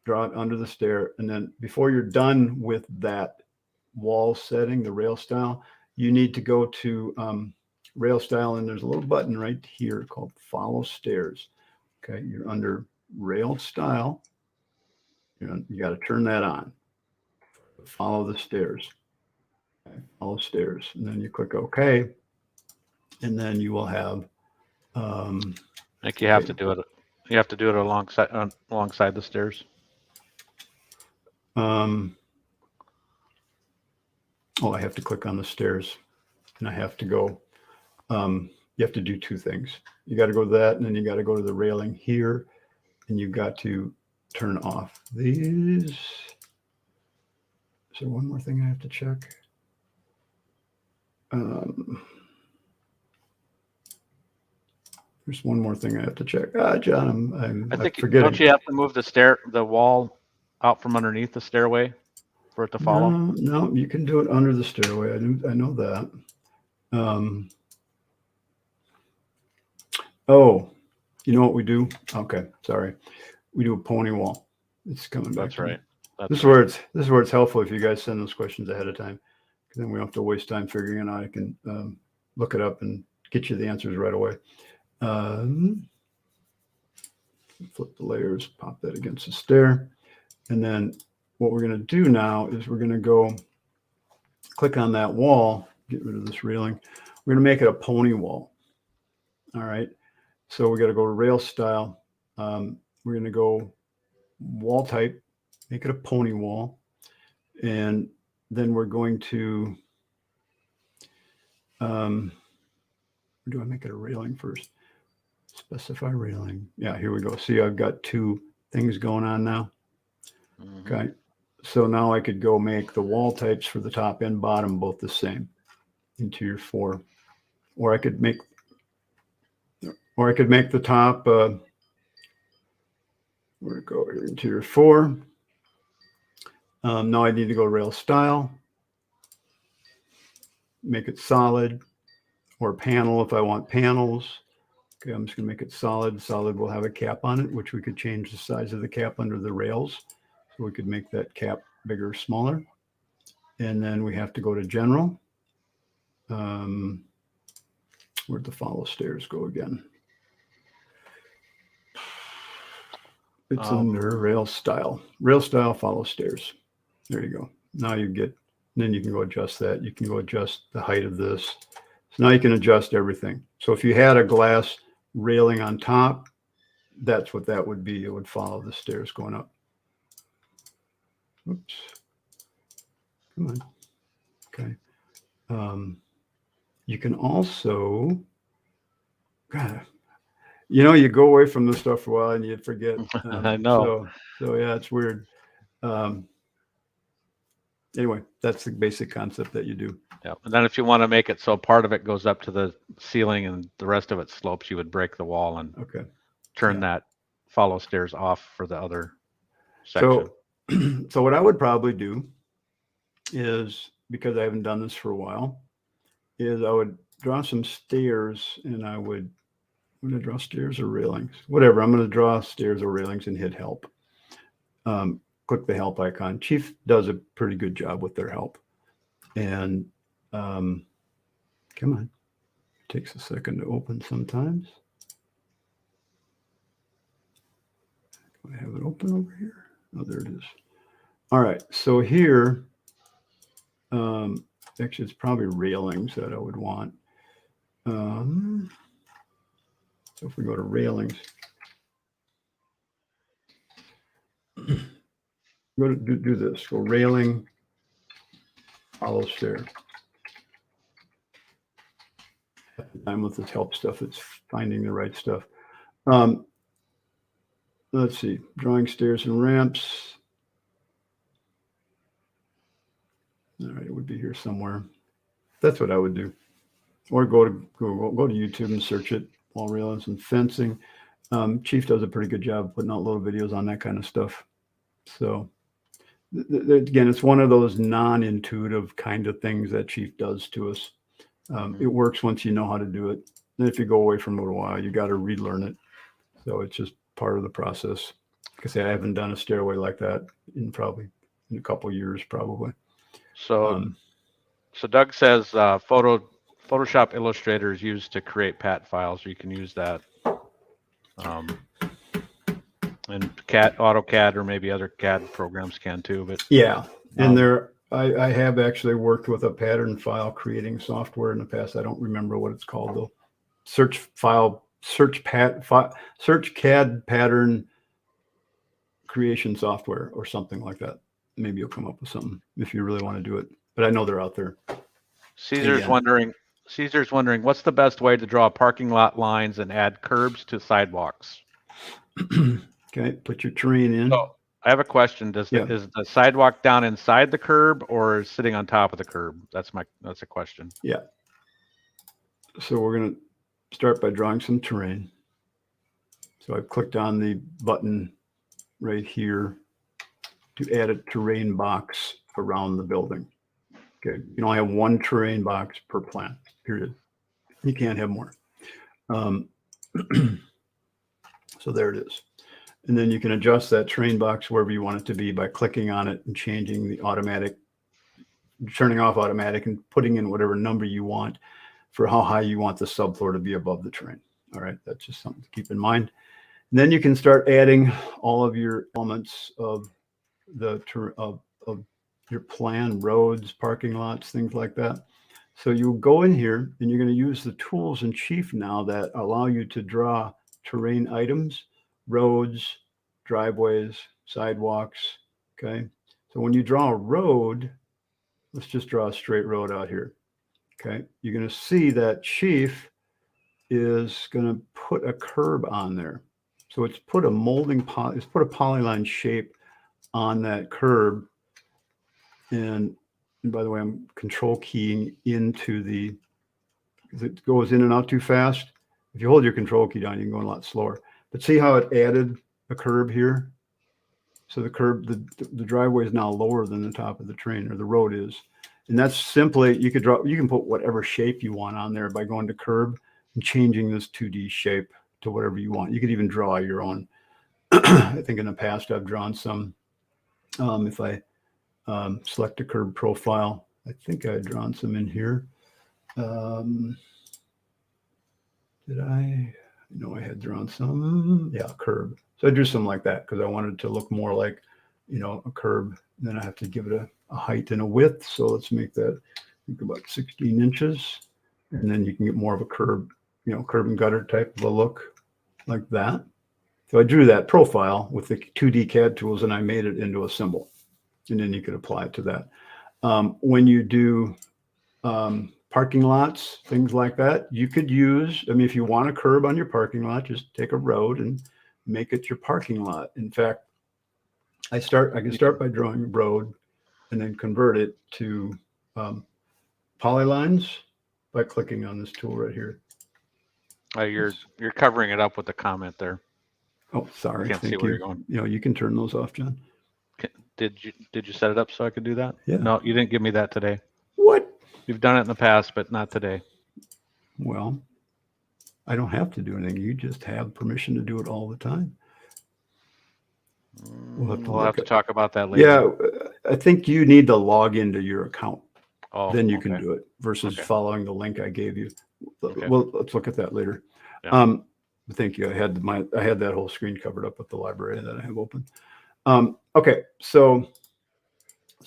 draw it under the stair. And then before you're done with that wall setting, the rail style, you need to go to rail style, and there's a little button right here called follow stairs. Okay, you're under rail style. You got to turn that on. Follow the stairs. Okay, follow stairs, and then you click OK, and then you will have. I think you have to do it. You have to do it alongside the stairs. I have to click on the stairs, and I have to go. You have to do two things. You got to go to that, and then you got to go to the railing here, and you've got to turn off these. Is there one more thing I have to check? There's one more thing I have to check. John, I think forgetting. Don't you have to move the wall out from underneath the stairway for it to follow? No, you can do it under the stairway. I know that. You know what we do? Okay, sorry. We do a pony wall. It's coming back. That's to me. right. This is where it's helpful if you guys send those questions ahead of time, because then we don't have to waste time figuring it out. I can look it up and get you the answers right away. Flip the layers, pop that against the stair, and then what we're going to do now is we're going to go click on that wall, get rid of this railing. We're going to make it a pony wall. All right. So we got to go to rail style. We're going to go wall type, make it a pony wall. And then we're going to, do I make it a railing first? Specify railing. Yeah, here we go. See, I've got two things going on now. Mm-hmm. Okay. So now I could go make the wall types for the top and bottom both the same. Interior 4. Or I could make the top, where'd it go here? Interior 4. Now I need to go rail style. Make it solid, or panel if I want panels. Okay, I'm just going to make it solid. Solid will have a cap on it, which we could change the size of the cap under the rails. So we could make that cap bigger or smaller. And then we have to go to general. Where'd the follow stairs go again? It's under rail style. Rail style, follow stairs. There you go. Now you get, then you can go adjust that. You can go adjust the height of this. So now you can adjust everything. So if you had a glass railing on top, that's what that would be. It would follow the stairs going up. Oops. Come on. Okay. You can also, God, you go away from this stuff for a while and you forget. I know. So yeah, it's weird. Anyway, that's the basic concept that you do. Yeah. And then if you want to make it so part of it goes up to the ceiling and the rest of it slopes, you would break the wall and turn that follow stairs off for the other section. So what I would probably do is, because I haven't done this for a while, is I would draw some stairs, and I'm going to draw stairs or railings, whatever. I'm going to draw stairs or railings and hit help. Click the help icon. Chief does a pretty good job with their help. And come on, it takes a second to open sometimes. Do I have it open over here? Oh, there it is. All right, so here, actually, it's probably railings that I would want. So if we go to railings, go to do this. Go railing, follow stair. I'm with this help stuff. It's finding the right stuff. Let's see, drawing stairs and ramps. All right, it would be here somewhere. That's what I would do. Or go to YouTube and search it. Wall railings and fencing. Chief does a pretty good job putting out little videos on that kind of stuff. So again, it's one of those non-intuitive kind of things that Chief does to us. It works once you know how to do it. And if you go away from it a while, you got to relearn it. So it's just part of the process. Like I say, I haven't done a stairway like that in a couple of years, probably. So Doug says Photoshop Illustrator is used to create PAT files. You can use that. And AutoCAD or maybe other CAD programs can too. But yeah, and I have actually worked with a pattern file creating software in the past. I don't remember what it's called though. Search CAD pattern creation software or something like that. Maybe you'll come up with something if you really want to do it. But I know they're out there. Caesar's wondering what's the best way to draw parking lot lines and add curbs to sidewalks. Okay, put your terrain in. So I have a question. Is the sidewalk down inside the curb or sitting on top of the curb? That's a question. Yeah. So we're going to start by drawing some terrain. So I've clicked on the button right here to add a terrain box around the building. Okay, you can only have one terrain box per plan, period. You can't have more. So there it is. And then you can adjust that terrain box wherever you want it to be by clicking on it and changing the automatic, turning off automatic and putting in whatever number you want for how high you want the subfloor to be above the terrain. All right, that's just something to keep in mind. And then you can start adding all of your elements of the of your plan, roads, parking lots, things like that. So you go in here and you're going to use the tools in Chief now that allow you to draw terrain items, roads, driveways, sidewalks. Okay. So when you draw a road, let's just draw a straight road out here. Okay. You're going to see that Chief is going to put a curb on there. So it's put a it's put a polyline shape on that curb. And by the way, I'm control keying into the, because it goes in and out too fast. If you hold your control key down, you can go a lot slower. But see how it added a curb here? So the curb, the driveway is now lower than the top of the train, or the road is. And that's simply, you can put whatever shape you want on there by going to curb and changing this 2D shape to whatever you want. You could even draw your own. I think in the past I've drawn some, if I select a curb profile, I think I had drawn some in here. Did I? No, I had drawn some. Yeah, curb. So I drew some like that because I wanted to look more like, a curb. And then I have to give it a height and a width. So let's make that, I think, about 16 inches. And then you can get more of a curb, curb and gutter type of a look like that. So I drew that profile with the 2D CAD tools and I made it into a symbol. And then you could apply it to that. When you do parking lots, things like that, you could use, if you want a curb on your parking lot, just take a road and make it your parking lot. In fact, I can start by drawing a road and then convert it to polylines by clicking on this tool right here. You're covering it up with the comment there. Oh, sorry. Can't see where you're going. You can turn those off, John. Did you set it up so I could do that? Yeah. No, you didn't give me that today. What? You've done it in the past, but not today. Well, I don't have to do anything. You just have permission to do it all the time. We'll have to talk about that later. Yeah, I think you need to log into your account. Oh, then you can do it versus following the link I gave you. Well, let's look at that later. Yeah. Thank you. I had that whole screen covered up with the library that I have open. Okay, so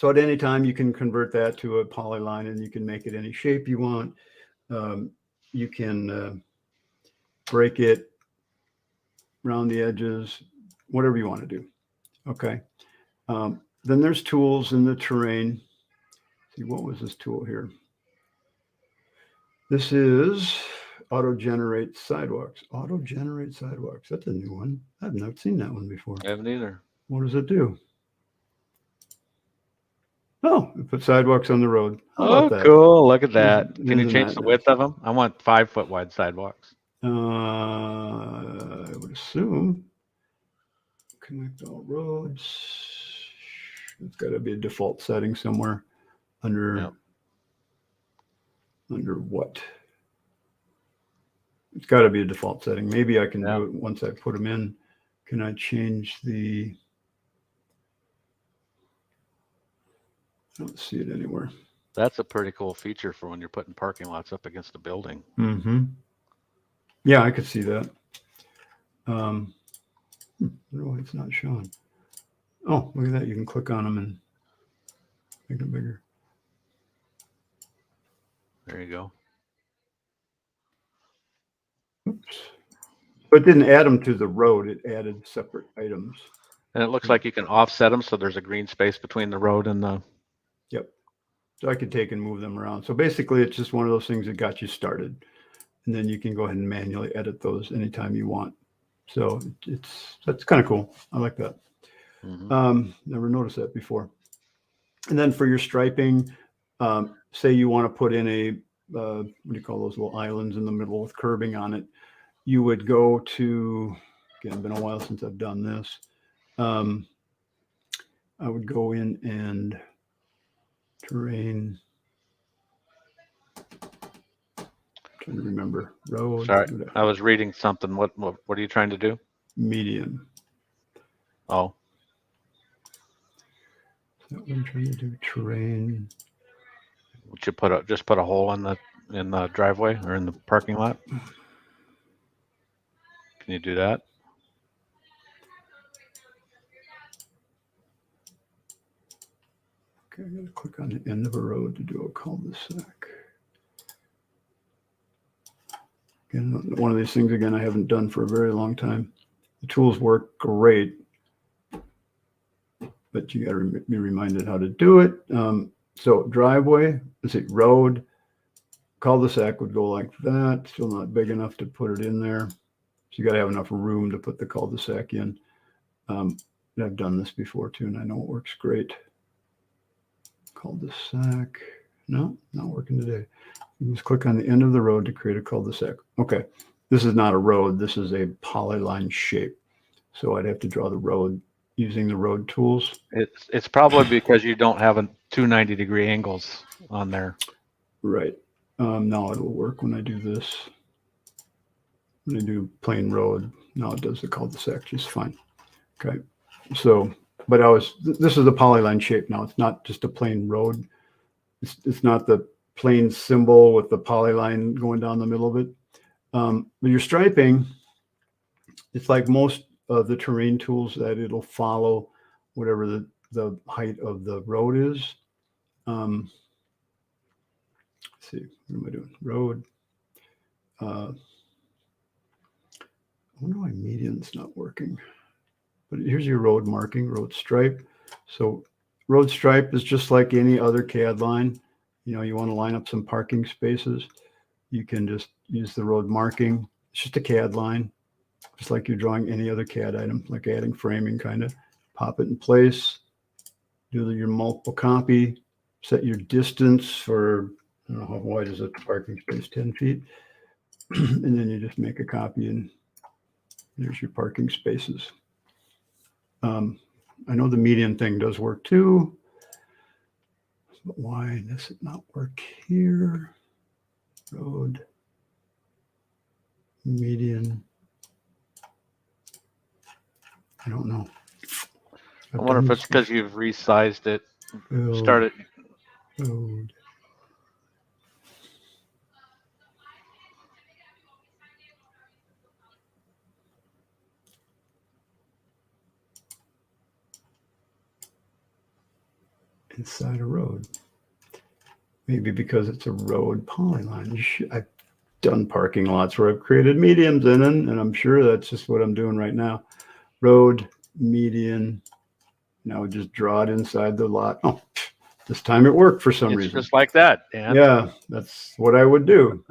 at any time you can convert that to a polyline and you can make it any shape you want. You can break it around the edges, whatever you want to do. Okay. Then there's tools in the terrain. See, what was this tool here? This is auto-generate sidewalks. Auto-generate sidewalks. That's a new one. I've not seen that one before. I haven't either. What does it do? Oh, it puts sidewalks on the road. How about that? Cool. Look at that. Can you Isn't change that the nice? width of them? I want 5-foot wide sidewalks. I would assume connect all roads. It's got to be a default setting somewhere under what? It's got to be a default setting. Maybe I can do it once I put them in. Can I change the? I don't see it anywhere. That's a pretty cool feature for when you're putting parking lots up against a building. Mm-hmm. Yeah, I could see that. I don't know why it's not showing. Oh, look at that. You can click on them and make them bigger. There you go. Oops. But it didn't add them to the road. It added separate items. And it looks like you can offset them so there's a green space between the road and the... Yep. So I could take and move them around. So basically, it's just one of those things that got you started. And then you can go ahead and manually edit those anytime you want. So that's kind of cool. I like that. Mm-hmm. Never noticed that before. And then for your striping, say you want to put in a, what do you call those little islands in the middle with curbing on it? You would go to, again, it's been a while since I've done this. I would go in and terrain. Trying to remember road. Sorry, I was reading something. What are you trying to do? median. Oh, Is that what I'm trying to do? Terrain. would you just put a hole in the driveway or in the parking lot? Can you do that? Okay, I'm going to click on the end of a road to do a cul-de-sac. Again, one of these things, again, I haven't done for a very long time. The tools work great, but you got to be reminded how to do it. So driveway, let's see, road, cul-de-sac would go like that. Still not big enough to put it in there. So you got to have enough room to put the cul-de-sac in. I've done this before too, and I know it works great. Cul-de-sac. No, not working today. You just click on the end of the road to create a cul-de-sac. Okay, this is not a road. This is a polyline shape. So I'd have to draw the road using the road tools. It's probably because you don't have a 290-degree angles on there. Right. Now it'll work when I do this. When I do plain road, now it does the cul-de-sac just fine. Okay. So, but this is the polyline shape now. It's not just a plain road. It's not the plain symbol with the polyline going down the middle of it. But your striping, it's like most of the terrain tools that it'll follow whatever the height of the road is. Let's see, what am I doing? Road. I wonder why median's not working. But here's your road marking, road stripe. So road stripe is just like any other CAD line. You know, you want to line up some parking spaces. You can just use the road marking. It's just a CAD line, just like you're drawing any other CAD item, like adding framing kind of. Pop it in place, do your multiple copy, set your distance for, I don't know, how wide is a parking space, 10 feet. And then you just make a copy and there's your parking spaces. I know the median thing does work too, but why does it not work here? Road, median. I don't know. I wonder if it's because you've resized it. Started. Road. Inside a road. Maybe because it's a road polyline. I've done parking lots where I've created medians in it, and I'm sure that's just what I'm doing right now. Road, median. Now just draw it inside the lot. Oh, this time it worked for some reason. Just like that, Dan. Yeah, that's what I would do.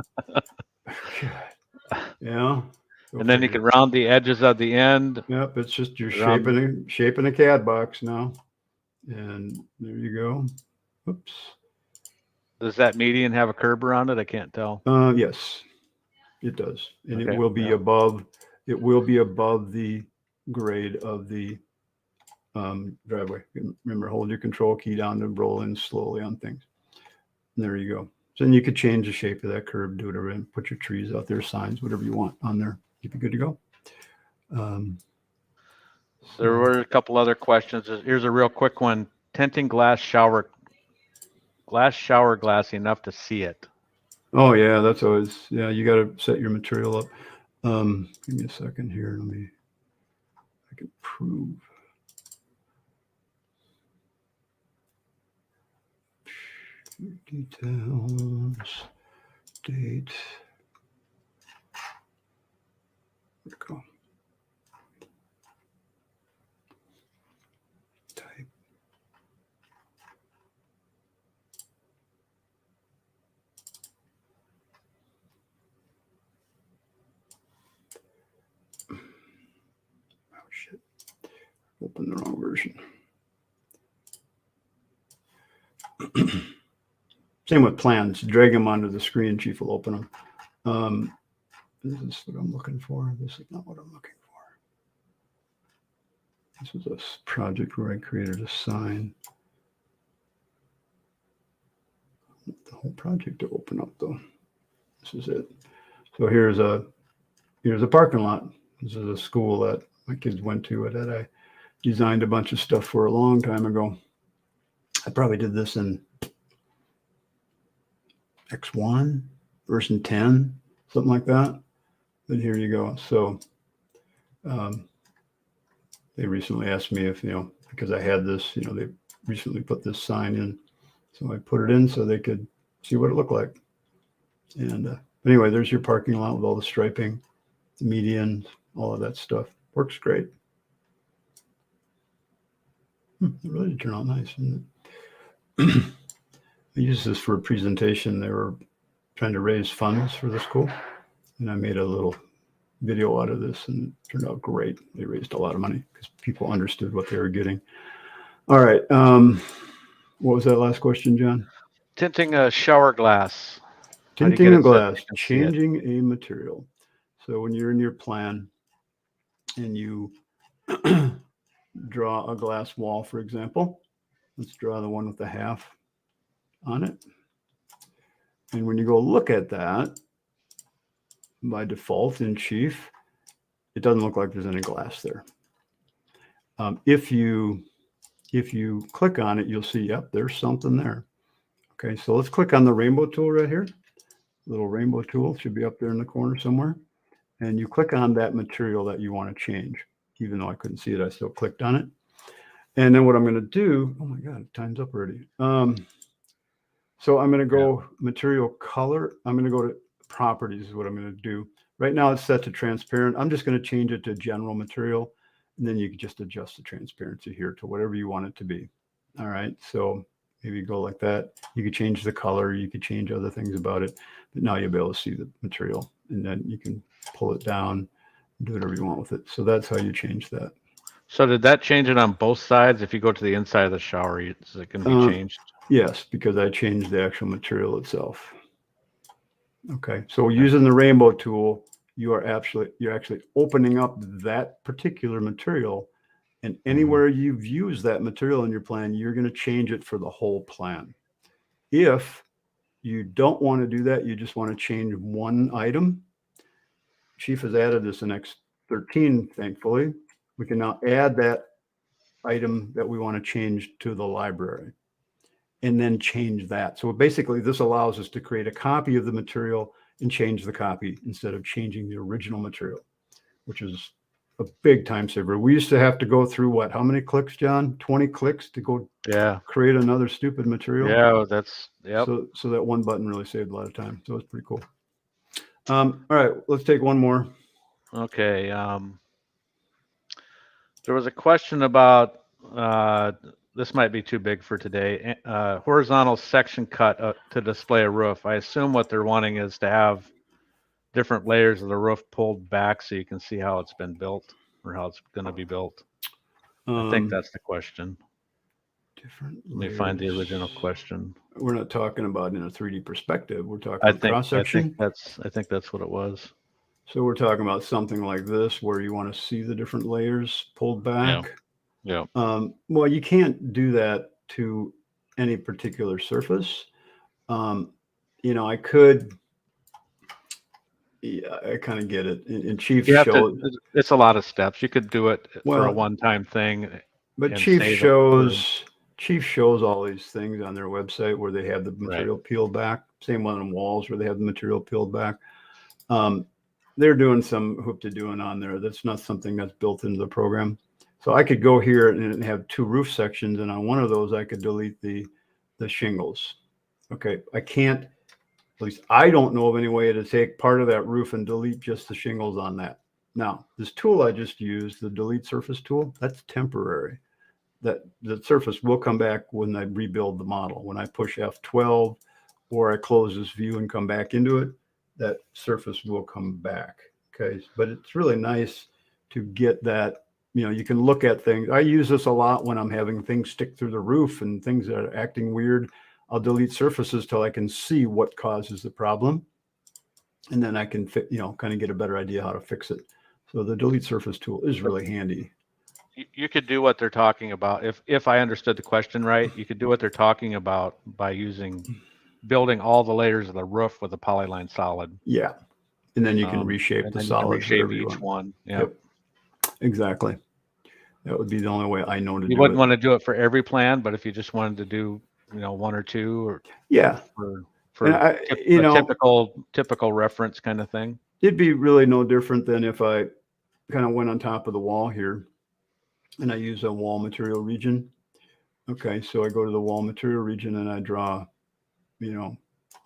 Yeah. And then you can round the edges of the end. Yep, it's just you're shaping a CAD box now. And there you go. Oops. Does that median have a curb around it? I can't tell. Yes, it does. And Okay, it will be above the grade of the driveway. Remember, hold your control key down to roll in slowly on things. And there you go. So then you could change the shape of that curb, do whatever, and put your trees out there, signs, whatever you want on there. You'd be good to go. There were a couple other questions. Here's a real quick one. Tinting shower glass enough to see it. Oh yeah, that's always, yeah, you got to set your material up. Give me a second here. I can prove. Details, date. Where'd it go? Type. Oh shit. Open the wrong version. Same with plans. Drag them onto the screen. Chief will open them. This is what I'm looking for. This is not what I'm looking for. This is a project where I created a sign. The whole project to open up though. This is it. So here's a parking lot. This is a school that my kids went to that I designed a bunch of stuff for a long time ago. I probably did this in X1, version 10, something like that. But here you go. So they recently asked me if, because I had this, they recently put this sign in. So I put it in so they could see what it looked like. And anyway, there's your parking lot with all the striping, the median, all of that stuff. Works great. It really did turn out nice, didn't it? I used this for a presentation. They were trying to raise funds for the school. And I made a little video out of this, and it turned out great. They raised a lot of money because people understood what they were getting. All right. What was that last question, John? Tinting a shower glass. Tinting a glass, changing a material. So when you're in your plan and you draw a glass wall, for example, let's draw the one with the half on it. And when you go look at that, by default in Chief, it doesn't look like there's any glass there. If you click on it, you'll see, yep, there's something there. Okay, so let's click on the rainbow tool right here. Little rainbow tool should be up there in the corner somewhere. And you click on that material that you want to change. Even though I couldn't see it, I still clicked on it. And then what I'm going to do, oh my God, time's up already. So I'm going to go material color. I'm going to go to properties is what I'm going to do. Right now it's set to transparent. I'm just going to change it to general material. And then you can just adjust the transparency here to whatever you want it to be. All right. So maybe go like that. You could change the color. You could change other things about it. But now you'll be able to see the material. And then you can pull it down, do whatever you want with it. So that's how you change that. So did that change it on both sides? If you go to the inside of the shower, is it going to be changed? Yes, because I changed the actual material itself. Okay, so using the rainbow tool, you're actually opening up that particular material, and anywhere you've used that material in your plan, you're going to change it for the whole plan. If you don't want to do that, you just want to change one item. Chief has added this in X13, thankfully. We can now add that item that we want to change to the library and then change that. So basically this allows us to create a copy of the material and change the copy instead of changing the original material, which is a big time saver. We used to have to go through what, how many clicks, John? 20 clicks to go create another stupid material. Yeah, that's, yep. So that one button really saved a lot of time. So it's pretty cool. All right, let's take one more. Okay. There was a question about, this might be too big for today, horizontal section cut to display a roof. I assume what they're wanting is to have different layers of the roof pulled back so you can see how it's been built or how it's going to be built. I think that's the question. Different layers. Let me find the original question. We're not talking about in a 3D perspective. We're talking about cross-section. I think that's what it was. So we're talking about something like this where you want to see the different layers pulled back. Yeah. Well, you can't do that to any particular surface. I could. Yeah, I kind of get it. And Chief showed it's a lot of steps. You could do it for a one-time thing. But Chief shows all these things on their website where they have the material peeled back. Same one on walls where they have the material peeled back. They're doing some hoop-de-doing on there. That's not something that's built into the program. So I could go here and have two roof sections, and on one of those I could delete the shingles. Okay, I can't. At least I don't know of any way to take part of that roof and delete just the shingles on that. Now, this tool I just used, the delete surface tool, that's temporary. That the surface will come back when I rebuild the model. When I push F12 or I close this view and come back into it, that surface will come back. Okay, but it's really nice to get that. You can look at things. I use this a lot when I'm having things stick through the roof and things that are acting weird. I'll delete surfaces till I can see what causes the problem. And then I can kind of get a better idea how to fix it. So the delete surface tool is really handy. You could do what they're talking about. If I understood the question right, you could do what they're talking about by building all the layers of the roof with a polyline solid. Yeah. And then you can reshape the solid. Reshape each one. Yeah. Yep. exactly. That would be the only way I know to You do wouldn't it. want to do it for every plan, but if you just wanted to do, one or two, or Yeah. for And a typical reference kind of thing. it'd be really no different than if I kind of went on top of the wall here and I use a wall material region. Okay, so I go to the wall material region and I draw,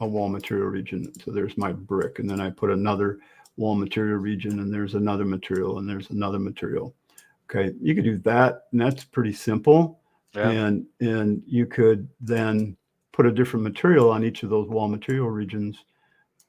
a wall material region. So there's my brick, and then I put another wall material region, and there's another material, and there's another material. Okay, you could do that, and that's pretty simple. Yeah. And you could then put a different material on each of those wall material regions.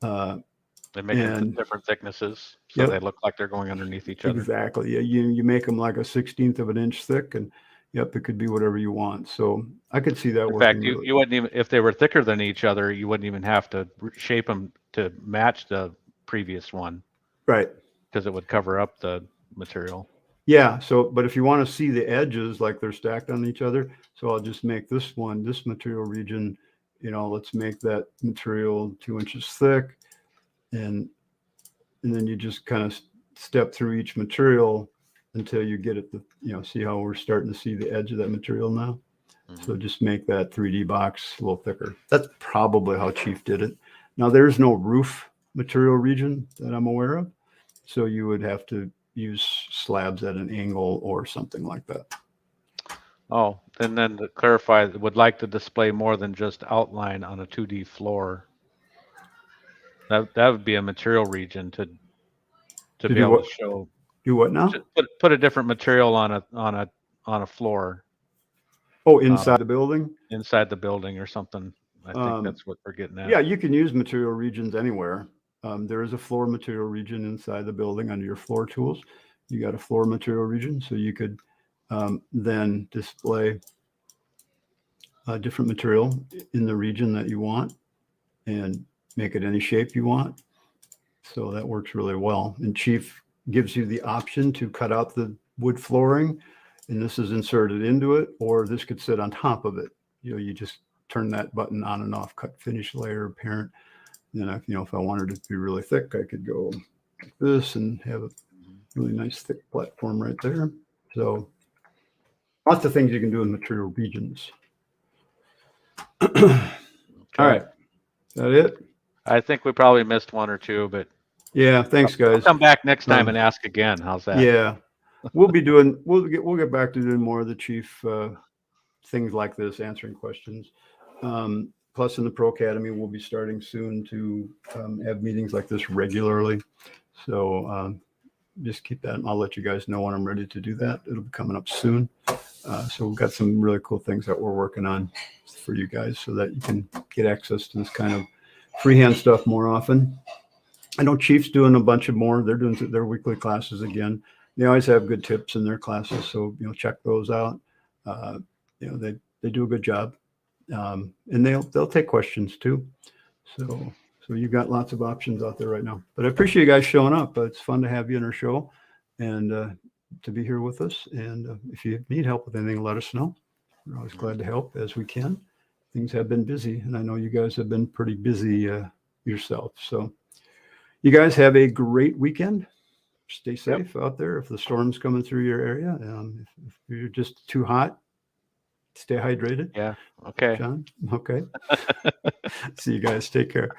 They make them And different thicknesses, so yep, they look like they're going underneath each other. exactly. Yeah, you make them like a 1/16 of an inch thick, and yep, it could be whatever you want. So I could see that In working fact, really you wouldn't even, if they were thicker than each other, you wouldn't even have to shape them to match the previous one, right. because it would cover up the material. Yeah. So, but if you want to see the edges like they're stacked on each other, so I'll just make this material region, let's make that material 2 inches thick, and then you just kind of step through each material until you get it. See how we're starting to see the edge of that material now. Mhm. So just make that 3D box a little thicker. That's probably how Chief did it. Now there's no roof material region that I'm aware of, so you would have to use slabs at an angle or something like that. Oh, and then to clarify, would like to display more than just outline on a 2D floor. That would be a material region to To be do able what? to show. Do what now? Just put a different material on a floor. Oh, inside the building? Inside the building or something. I think that's what we're getting at. Yeah, you can use material regions anywhere. There is a floor material region inside the building under your floor tools. You got a floor material region, so you could then display a different material in the region that you want and make it any shape you want. So that works really well. And Chief gives you the option to cut out the wood flooring, and this is inserted into it, or this could sit on top of it. You just turn that button on and off, cut finish layer, parent. Then if I wanted it to be really thick, I could go like this and have a really nice thick platform right there. So lots of things you can do in material regions. Okay. All right. Is that it? I think we probably missed one or two, but yeah, thanks guys. I'll come back next time and ask again. How's that? Yeah. We'll get back to doing more of the Chief things like this, answering questions. Plus in the Pro Academy, we'll be starting soon to have meetings like this regularly. So just keep that. I'll let you guys know when I'm ready to do that. It'll be coming up soon. So we've got some really cool things that we're working on for you guys so that you can get access to this kind of freehand stuff more often. I know Chief's doing a bunch of more. They're doing their weekly classes again. They always have good tips in their classes, so check those out. They do a good job, and they'll take questions too. So you've got lots of options out there right now. But I appreciate you guys showing up. It's fun to have you in our show and to be here with us. And if you need help with anything, let us know. We're always glad to help as we can. Things have been busy, and I know you guys have been pretty busy yourself. So you guys have a great weekend. Stay safe out there. If the storm's coming through your area, if you're just too hot, stay hydrated. Yeah. Okay. John. Okay. See you guys. Take care.